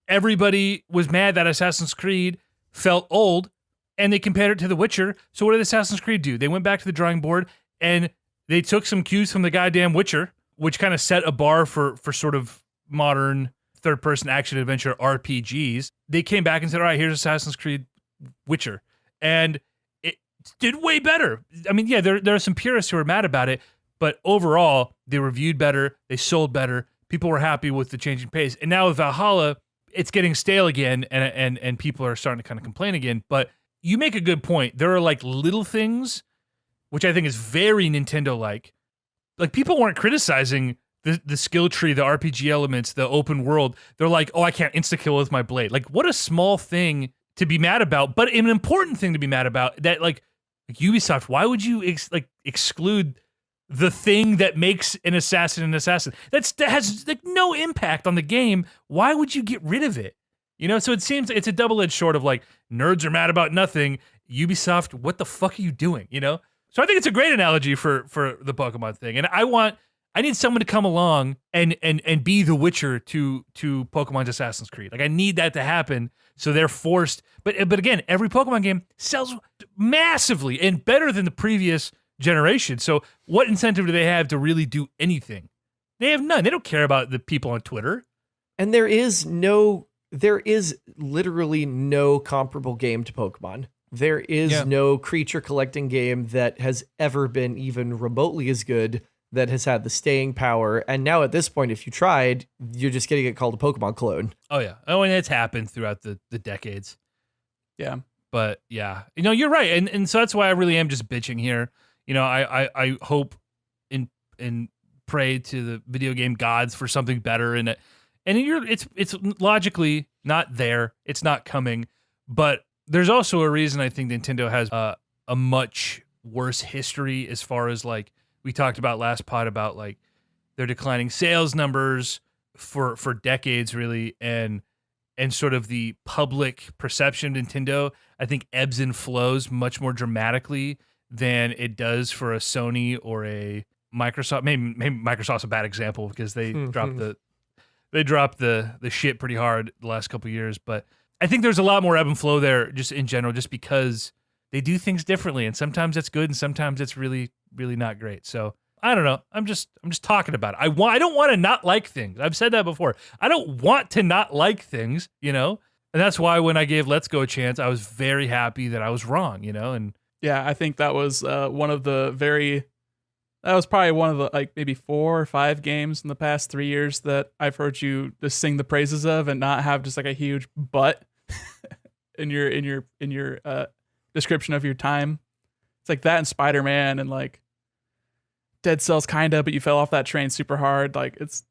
[SPEAKER 1] everybody was mad that Assassin's Creed felt old, and they compared it to The Witcher. So what did Assassin's Creed do? They went back to the drawing board, and they took some cues from the goddamn Witcher, which kind of set a bar for sort of modern third-person action-adventure RPGs. They came back and said, all right, here's Assassin's Creed Witcher. And it did way better. I mean, yeah, there are some purists who are mad about it, but overall, they reviewed better, they sold better, people were happy with the changing pace. And now with Valhalla, it's getting stale again, and people are starting to kind of complain again. But you make a good point. There are like little things, which I think is very Nintendo-like. Like, people weren't criticizing the skill tree, the RPG elements, the open world. They're like, oh, I can't insta-kill with my blade. Like, what a small thing to be mad about, but an important thing to be mad about. That like Ubisoft, why would you exclude the thing that makes an assassin an assassin? That has like no impact on the game. Why would you get rid of it? You know, so it seems it's a double-edged sword of like, nerds are mad about nothing. Ubisoft, what the fuck are you doing? You know? So I think it's a great analogy for the Pokemon thing. And I need someone to come along and be the Witcher to Pokemon's Assassin's Creed. Like, I need that to happen. So they're forced. But again, every Pokemon game sells massively and better than the previous generation. So what incentive do they have to really do anything? They have none. They don't care about the people on Twitter.
[SPEAKER 2] And there is literally no comparable game to Pokemon. There is no creature collecting game that has ever been even remotely as good, that has had the staying power. And now at this point, if you tried, you're just going to get called a Pokemon clone.
[SPEAKER 1] Oh, yeah. Oh, and it's happened throughout the decades.
[SPEAKER 4] Yeah.
[SPEAKER 1] But yeah, you know, you're right. And so that's why I really am just bitching here. You know, I hope and pray to the video game gods for something better. And it's logically not there. It's not coming. But there's also a reason I think Nintendo has a much worse history as far as like, we talked about last pod about like their declining sales numbers for decades really, and sort of the public perception of Nintendo, I think ebbs and flows much more dramatically than it does for a Sony or a Microsoft. Maybe Microsoft's a bad example because they dropped the shit pretty hard the last couple of years, but I think there's a lot more ebb and flow there just in general, just because they do things differently, and sometimes that's good and sometimes it's really, really not great. So I don't know. I'm just talking about it. I don't want to not like things. I've said that before. I don't want to not like things, you know? And that's why when I gave Let's Go a chance, I was very happy that I was wrong, you know? And
[SPEAKER 4] yeah, I think that was that was probably one of the like maybe 4 or 5 games in the past 3 years that I've heard you just sing the praises of and not have just like a huge but in your description of your time. It's like that and Spider-Man and like Dead Cells kinda, but you fell off that train super hard. Like it's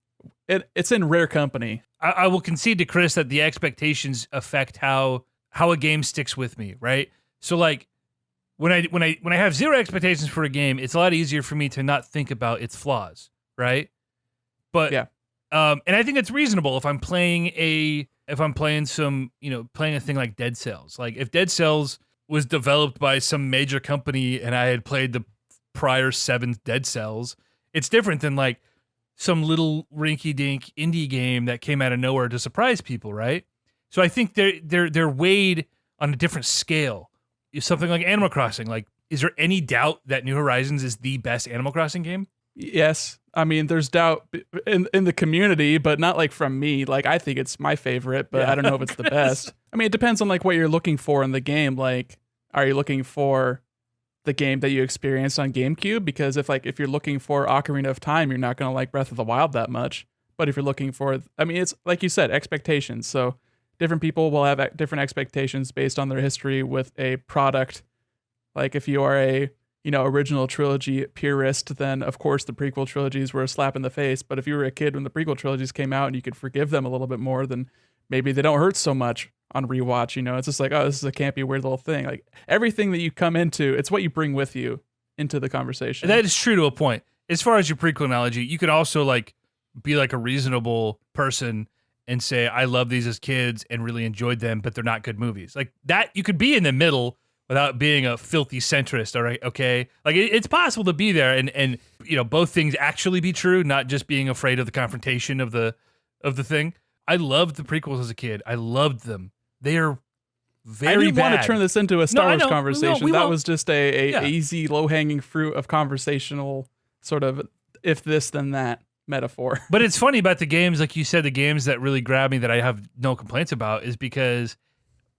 [SPEAKER 4] in rare company.
[SPEAKER 1] I will concede to Chris that the expectations affect how a game sticks with me, right? So like when I have zero expectations for a game, it's a lot easier for me to not think about its flaws, right? But
[SPEAKER 4] yeah.
[SPEAKER 1] And I think it's reasonable if I'm playing some, you know, playing a thing like Dead Cells. Like if Dead Cells was developed by some major company and I had played the prior 7 Dead Cells, it's different than like some little rinky-dink indie game that came out of nowhere to surprise people, right? So I think they're weighed on a different scale. Something like Animal Crossing, like, is there any doubt that New Horizons is the best Animal Crossing game?
[SPEAKER 4] Yes. I mean, there's doubt in the community, but not like from me. Like, I think it's my favorite, but I don't know if it's the best. I mean, it depends on like what you're looking for in the game. Like, are you looking for the game that you experienced on GameCube? Because if you're looking for Ocarina of Time, you're not going to like Breath of the Wild that much. But if you're looking for, I mean, it's like you said, expectations. So different people will have different expectations based on their history with a product. Like if you are a, you know, original trilogy purist, then of course the prequel trilogies were a slap in the face. But if you were a kid when the prequel trilogies came out and you could forgive them a little bit more, then maybe they don't hurt so much on rewatch. You know, it's just like, oh, this is a campy, weird little thing. Like everything that you come into, it's what you bring with you into the conversation.
[SPEAKER 1] That is true to a point. As far as your prequel analogy, you could also like be like a reasonable person and say, I love these as kids and really enjoyed them, but they're not good movies. Like that, you could be in the middle without being a filthy centrist. All right, okay, like it's possible to be there and both things actually be true, not just being afraid of the confrontation of the thing. I loved the prequels as a kid. I loved them. They are very
[SPEAKER 4] I didn't
[SPEAKER 1] bad.
[SPEAKER 4] want to turn this into a Star Wars conversation.
[SPEAKER 1] we
[SPEAKER 4] that
[SPEAKER 1] won't.
[SPEAKER 4] was just a easy, low-hanging fruit of conversational sort of if this then that metaphor.
[SPEAKER 1] But it's funny about the games, like you said, the games that really grab me that I have no complaints about is because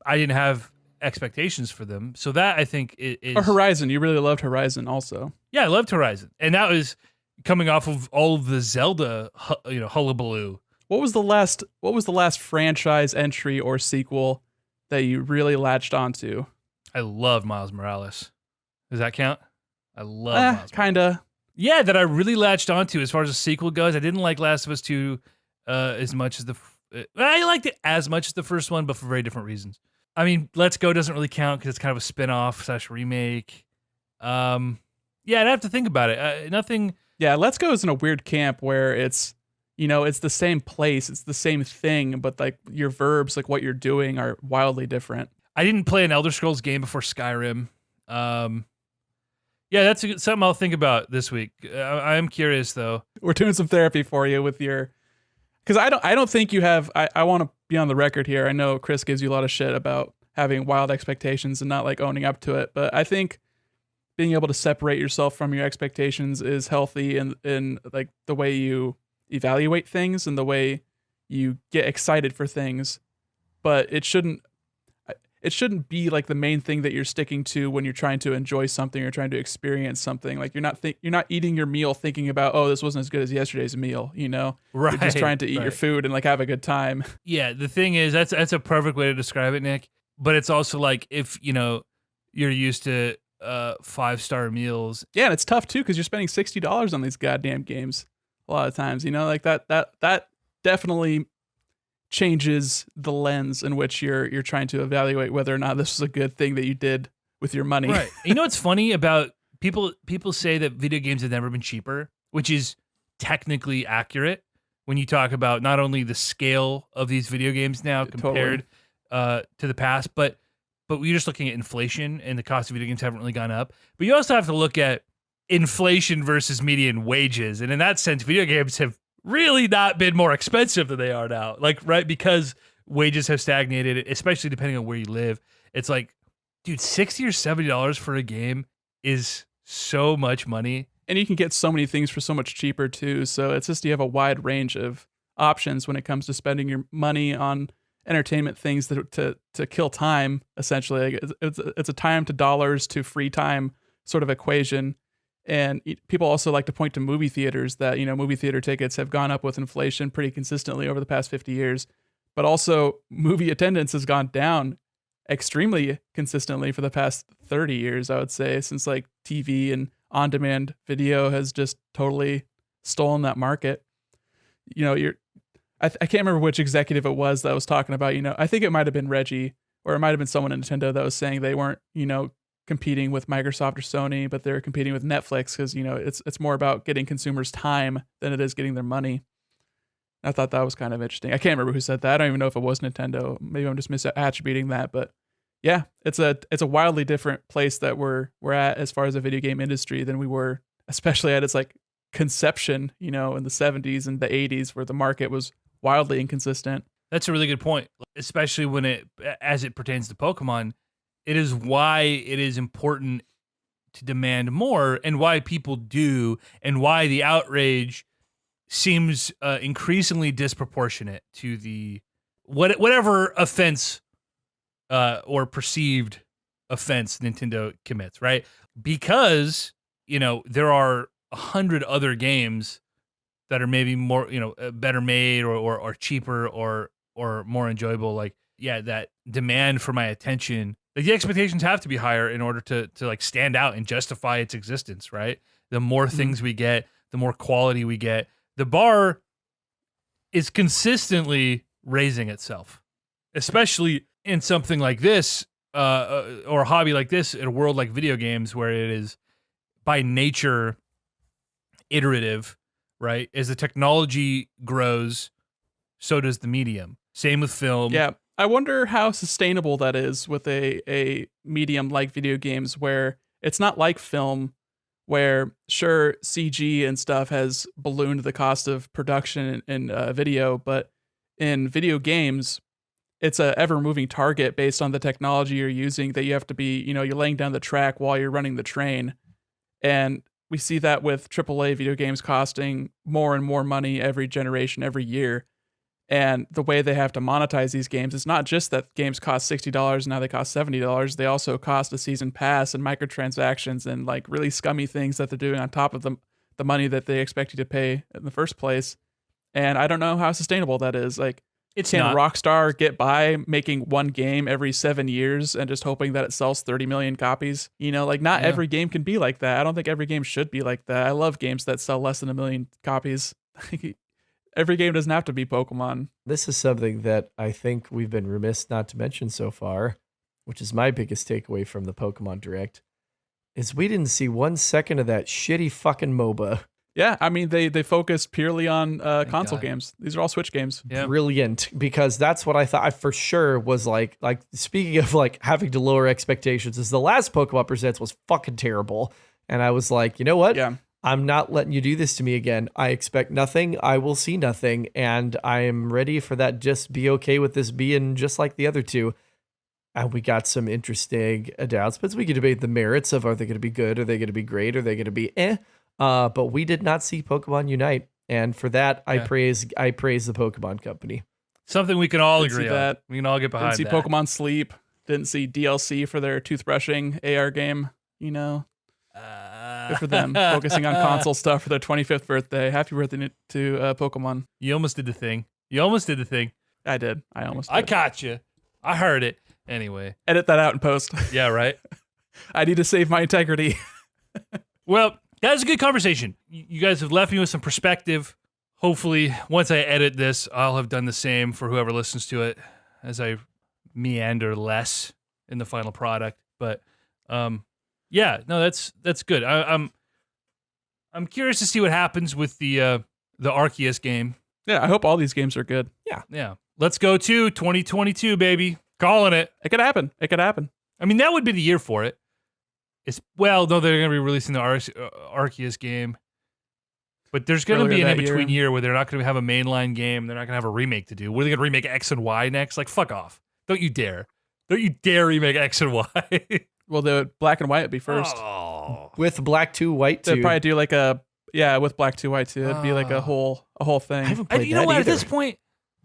[SPEAKER 1] I didn't have expectations for them. So that I think is
[SPEAKER 4] Or Horizon. You really loved Horizon also.
[SPEAKER 1] Yeah, I loved Horizon, and that was coming off of all of the Zelda, hullabaloo.
[SPEAKER 4] What was the last franchise entry or sequel that you really latched onto?
[SPEAKER 1] I love Miles Morales. Does that count? I love Miles Morales.
[SPEAKER 4] Kinda.
[SPEAKER 1] Yeah, that I really latched onto as far as the sequel goes. I didn't like Last of Us 2 as much as I liked it as much as the first one, but for very different reasons. I mean, Let's Go doesn't really count because it's kind of a spin-off / remake. Yeah, I'd have to think about it. Nothing.
[SPEAKER 4] Yeah, Let's Go is in a weird camp where it's, it's the same place, it's the same thing, but like your verbs, like what you're doing are wildly different.
[SPEAKER 1] I didn't play an Elder Scrolls game before Skyrim. Yeah, that's something I'll think about this week. I am curious though.
[SPEAKER 4] We're doing some therapy for you with your, because I don't think you have. I want to be on the record here. I know Chris gives you a lot of shit about having wild expectations and not like owning up to it, but I think being able to separate yourself from your expectations is healthy in like the way you evaluate things and the way you get excited for things, but it shouldn't be like the main thing that you're sticking to when you're trying to enjoy something or trying to experience something. Like you're not eating your meal thinking about, oh, this wasn't as good as yesterday's meal,
[SPEAKER 1] Right.
[SPEAKER 4] You're just trying to eat your food and like have a good time.
[SPEAKER 1] Yeah, the thing is that's a perfect way to describe it, Nick. But it's also like if you're used to 5-star meals.
[SPEAKER 4] Yeah, and it's tough too because you're spending $60 on these goddamn games a lot of times. Like that definitely changes the lens in which you're trying to evaluate whether or not this was a good thing that you did with your money.
[SPEAKER 1] Right. You know what's funny about people say that video games have never been cheaper, which is technically accurate when you talk about not only the scale of these video games now compared to the past, but we're just looking at inflation and the cost of video games haven't really gone up. But you also have to look at inflation versus median wages. And in that sense, video games have really not been more expensive than they are now. Like, right, because wages have stagnated, especially depending on where you live. It's like, dude, $60 or $70 for a game is so much money.
[SPEAKER 4] And you can get so many things for so much cheaper too. So it's just you have a wide range of options when it comes to spending your money on entertainment things to kill time. Essentially, like it's a time to dollars to free time sort of equation. And people also like to point to movie theaters that, movie theater tickets have gone up with inflation pretty consistently over the past 50 years. But also movie attendance has gone down extremely consistently for the past 30 years, I would say, since like TV and on-demand video has just totally stolen that market. I can't remember which executive it was that was talking about, I think it might have been Reggie or it might have been someone at Nintendo that was saying they weren't, competing with Microsoft or Sony, but they're competing with Netflix because it's more about getting consumers time than it is getting their money. I thought that was kind of interesting. I can't remember who said that. I don't even know if it was Nintendo. Maybe I'm just misattributing that, but yeah, it's a wildly different place that we're at as far as the video game industry than we were, especially at its like conception, in the 70s and the 80s where the market was wildly inconsistent.
[SPEAKER 1] That's a really good point, especially as it pertains to Pokemon. It is why it is important to demand more and why people do and why the outrage seems increasingly disproportionate to the whatever offense or perceived offense Nintendo commits, right? Because, there are 100 other games that are maybe more, better made or cheaper or more enjoyable. Like, yeah, that demand for my attention. Like the expectations have to be higher in order to like stand out and justify its existence, right? The more things we get, the more quality we get. The bar is consistently raising itself, especially in something like this or a hobby like this, in a world like video games where it is by nature iterative, right? As the technology grows, so does the medium. Same with film.
[SPEAKER 4] Yeah. I wonder how sustainable that is with a medium like video games, where it's not like film, where sure CG and stuff has ballooned the cost of production in video, but in video games, it's a ever moving target based on the technology you're using, that you have to be, you're laying down the track while you're running the train. And we see that with AAA video games costing more and more money every generation, every year. And the way they have to monetize these games, it's not just that games cost $60 and now they cost $70. They also cost a season pass and microtransactions and like really scummy things that they're doing on top of the money that they expect you to pay in the first place. And I don't know how sustainable that is. Like,
[SPEAKER 1] It's
[SPEAKER 4] can
[SPEAKER 1] not.
[SPEAKER 4] Rockstar get by making one game every 7 years and just hoping that it sells 30 million copies? Like not
[SPEAKER 1] Yeah.
[SPEAKER 4] every game can be like that. I don't think every game should be like that. I love games that sell less than 1 million copies. Every game doesn't have to be Pokemon.
[SPEAKER 2] This is something that I think we've been remiss not to mention so far, which is my biggest takeaway from the Pokemon Direct, is we didn't see 1 second of that shitty fucking MOBA.
[SPEAKER 4] Yeah, I mean they focused purely on console
[SPEAKER 1] God.
[SPEAKER 4] games. These are all Switch games.
[SPEAKER 1] Yeah.
[SPEAKER 2] Brilliant, because that's what I thought. I for sure was like speaking of like having to lower expectations, is the last Pokemon Presents was fucking terrible, and I was like, you know what?
[SPEAKER 4] Yeah.
[SPEAKER 2] I'm not letting you do this to me again. I expect nothing. I will see nothing, and I am ready for that. Just be okay with this being just like the other two. And we got some interesting announcements. We could debate the merits of, are they going to be good? Are they going to be great? Are they going to be eh? But we did not see Pokemon Unite, and for that, I
[SPEAKER 1] Yeah.
[SPEAKER 2] praise the Pokemon Company.
[SPEAKER 1] Something we can all
[SPEAKER 4] Didn't see
[SPEAKER 1] agree on.
[SPEAKER 4] that.
[SPEAKER 1] We can all get behind
[SPEAKER 4] Didn't see
[SPEAKER 1] that.
[SPEAKER 4] Pokemon Sleep. Didn't see DLC for their toothbrushing AR game. Good for them. Focusing on console stuff for their 25th birthday. Happy birthday to Pokemon.
[SPEAKER 1] You almost did the thing. You almost did the thing.
[SPEAKER 4] I did. I almost did.
[SPEAKER 1] I caught you. I heard it. Anyway.
[SPEAKER 4] Edit that out in post.
[SPEAKER 1] Yeah, right.
[SPEAKER 4] I need to save my integrity.
[SPEAKER 1] Well, that was a good conversation. You guys have left me with some perspective. Hopefully, once I edit this, I'll have done the same for whoever listens to it as I meander less in the final product. But yeah, no, that's good. I'm curious to see what happens with the Arceus game.
[SPEAKER 4] Yeah, I hope all these games are good.
[SPEAKER 1] Yeah, let's go to 2022, baby. Calling it.
[SPEAKER 4] It could happen. It could happen.
[SPEAKER 1] I mean, that would be the year for it. No, they're going to be releasing the Arceus game. But there's going to
[SPEAKER 4] Earlier
[SPEAKER 1] be an
[SPEAKER 4] that
[SPEAKER 1] in-between
[SPEAKER 4] year.
[SPEAKER 1] year where they're not going to have a mainline game. They're not going to have a remake to do. What are they going to remake X and Y next? Like, fuck off. Don't you dare. Don't you dare remake X and Y.
[SPEAKER 4] Well, the Black and White would be first.
[SPEAKER 1] Oh.
[SPEAKER 2] With Black 2, White 2.
[SPEAKER 4] They'd probably do like with Black 2 White 2. It'd be like a whole thing.
[SPEAKER 2] I haven't
[SPEAKER 1] And
[SPEAKER 2] played
[SPEAKER 1] you know
[SPEAKER 2] that
[SPEAKER 1] what?
[SPEAKER 2] either.
[SPEAKER 1] At this point,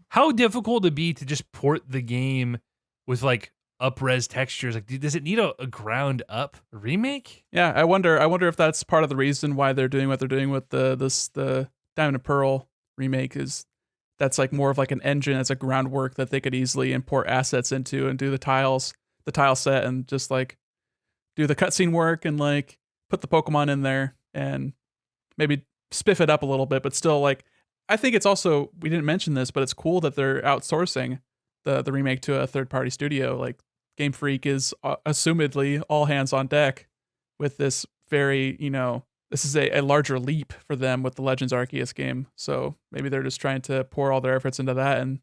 [SPEAKER 1] how difficult it'd be to just port the game with like up-res textures. Like, does it need a ground up remake?
[SPEAKER 4] Yeah, I wonder if that's part of the reason why they're doing what they're doing with the Diamond and Pearl remake, is that's like more of like an engine as a groundwork that they could easily import assets into and do the tile set and just like do the cutscene work and like put the Pokemon in there and maybe spiff it up a little bit, but still like I think it's also, we didn't mention this, but it's cool that they're outsourcing the remake to a third-party studio. Like Game Freak is assumedly all hands on deck with this very, this is a larger leap for them with the Legends Arceus game. So maybe they're just trying to pour all their efforts into that, and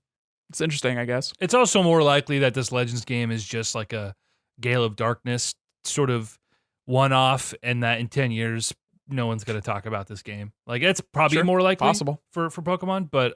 [SPEAKER 4] it's interesting, I guess.
[SPEAKER 1] It's also more likely that this Legends game is just like a Gale of Darkness sort of one-off, and that in 10 years, no one's going to talk about this game. Like, it's probably
[SPEAKER 4] Sure,
[SPEAKER 1] more likely
[SPEAKER 4] possible.
[SPEAKER 1] for Pokemon, but,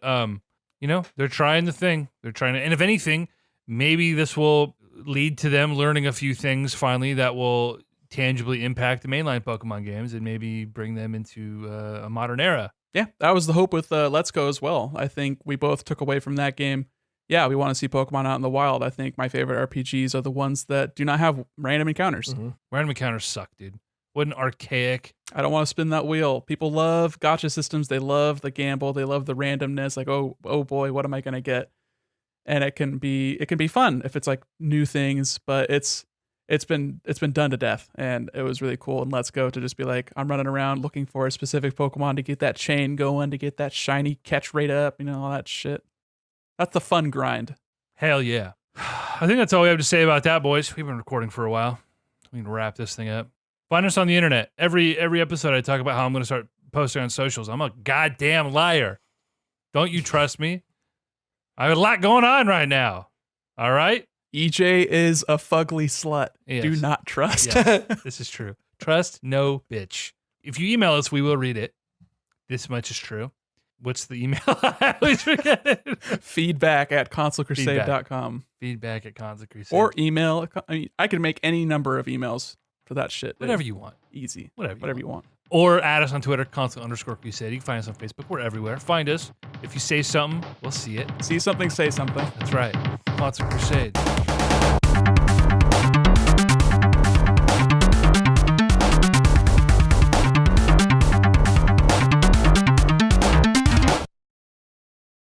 [SPEAKER 1] they're trying the thing. They're trying to, and if anything, maybe this will lead to them learning a few things finally that will tangibly impact the mainline Pokemon games and maybe bring them into a modern era.
[SPEAKER 4] Yeah, that was the hope with Let's Go as well. I think we both took away from that game. Yeah, we want to see Pokemon out in the wild. I think my favorite RPGs are the ones that do not have random encounters.
[SPEAKER 2] Mm-hmm.
[SPEAKER 1] Random encounters suck, dude. What an archaic.
[SPEAKER 4] I don't want to spin that wheel. People love gacha systems. They love the gamble. They love the randomness. Like, oh boy, what am I gonna get? And it can be fun if it's like new things, but it's been done to death, and it was really cool. And Let's Go to just be like, I'm running around looking for a specific Pokemon to get that chain going, to get that shiny catch rate up, all that shit. That's the fun grind.
[SPEAKER 1] Hell yeah. I think that's all we have to say about that, boys. We've been recording for a while. We can wrap this thing up. Find us on the internet. Every episode I talk about how I'm going to start posting on socials. I'm a goddamn liar. Don't you trust me? I have a lot going on right now. All right?
[SPEAKER 4] EJ is a fugly slut.
[SPEAKER 1] Yes.
[SPEAKER 4] Do not trust.
[SPEAKER 1] Yes, this is true. Trust no bitch. If you email us, we will read it. This much is true. What's the email? I always forget it.
[SPEAKER 4] Feedback at consolecrusade.com.
[SPEAKER 1] Feedback at Console Crusade.
[SPEAKER 4] Or email. I mean, I can make any number of emails for that shit.
[SPEAKER 1] whatever you want.
[SPEAKER 4] Easy.
[SPEAKER 1] Whatever
[SPEAKER 4] you want.
[SPEAKER 1] Or add us on Twitter, console_crusade. You can find us on Facebook. We're everywhere. Find us. If you say something, we'll see it.
[SPEAKER 4] See something, say something.
[SPEAKER 1] That's right. Console Crusade.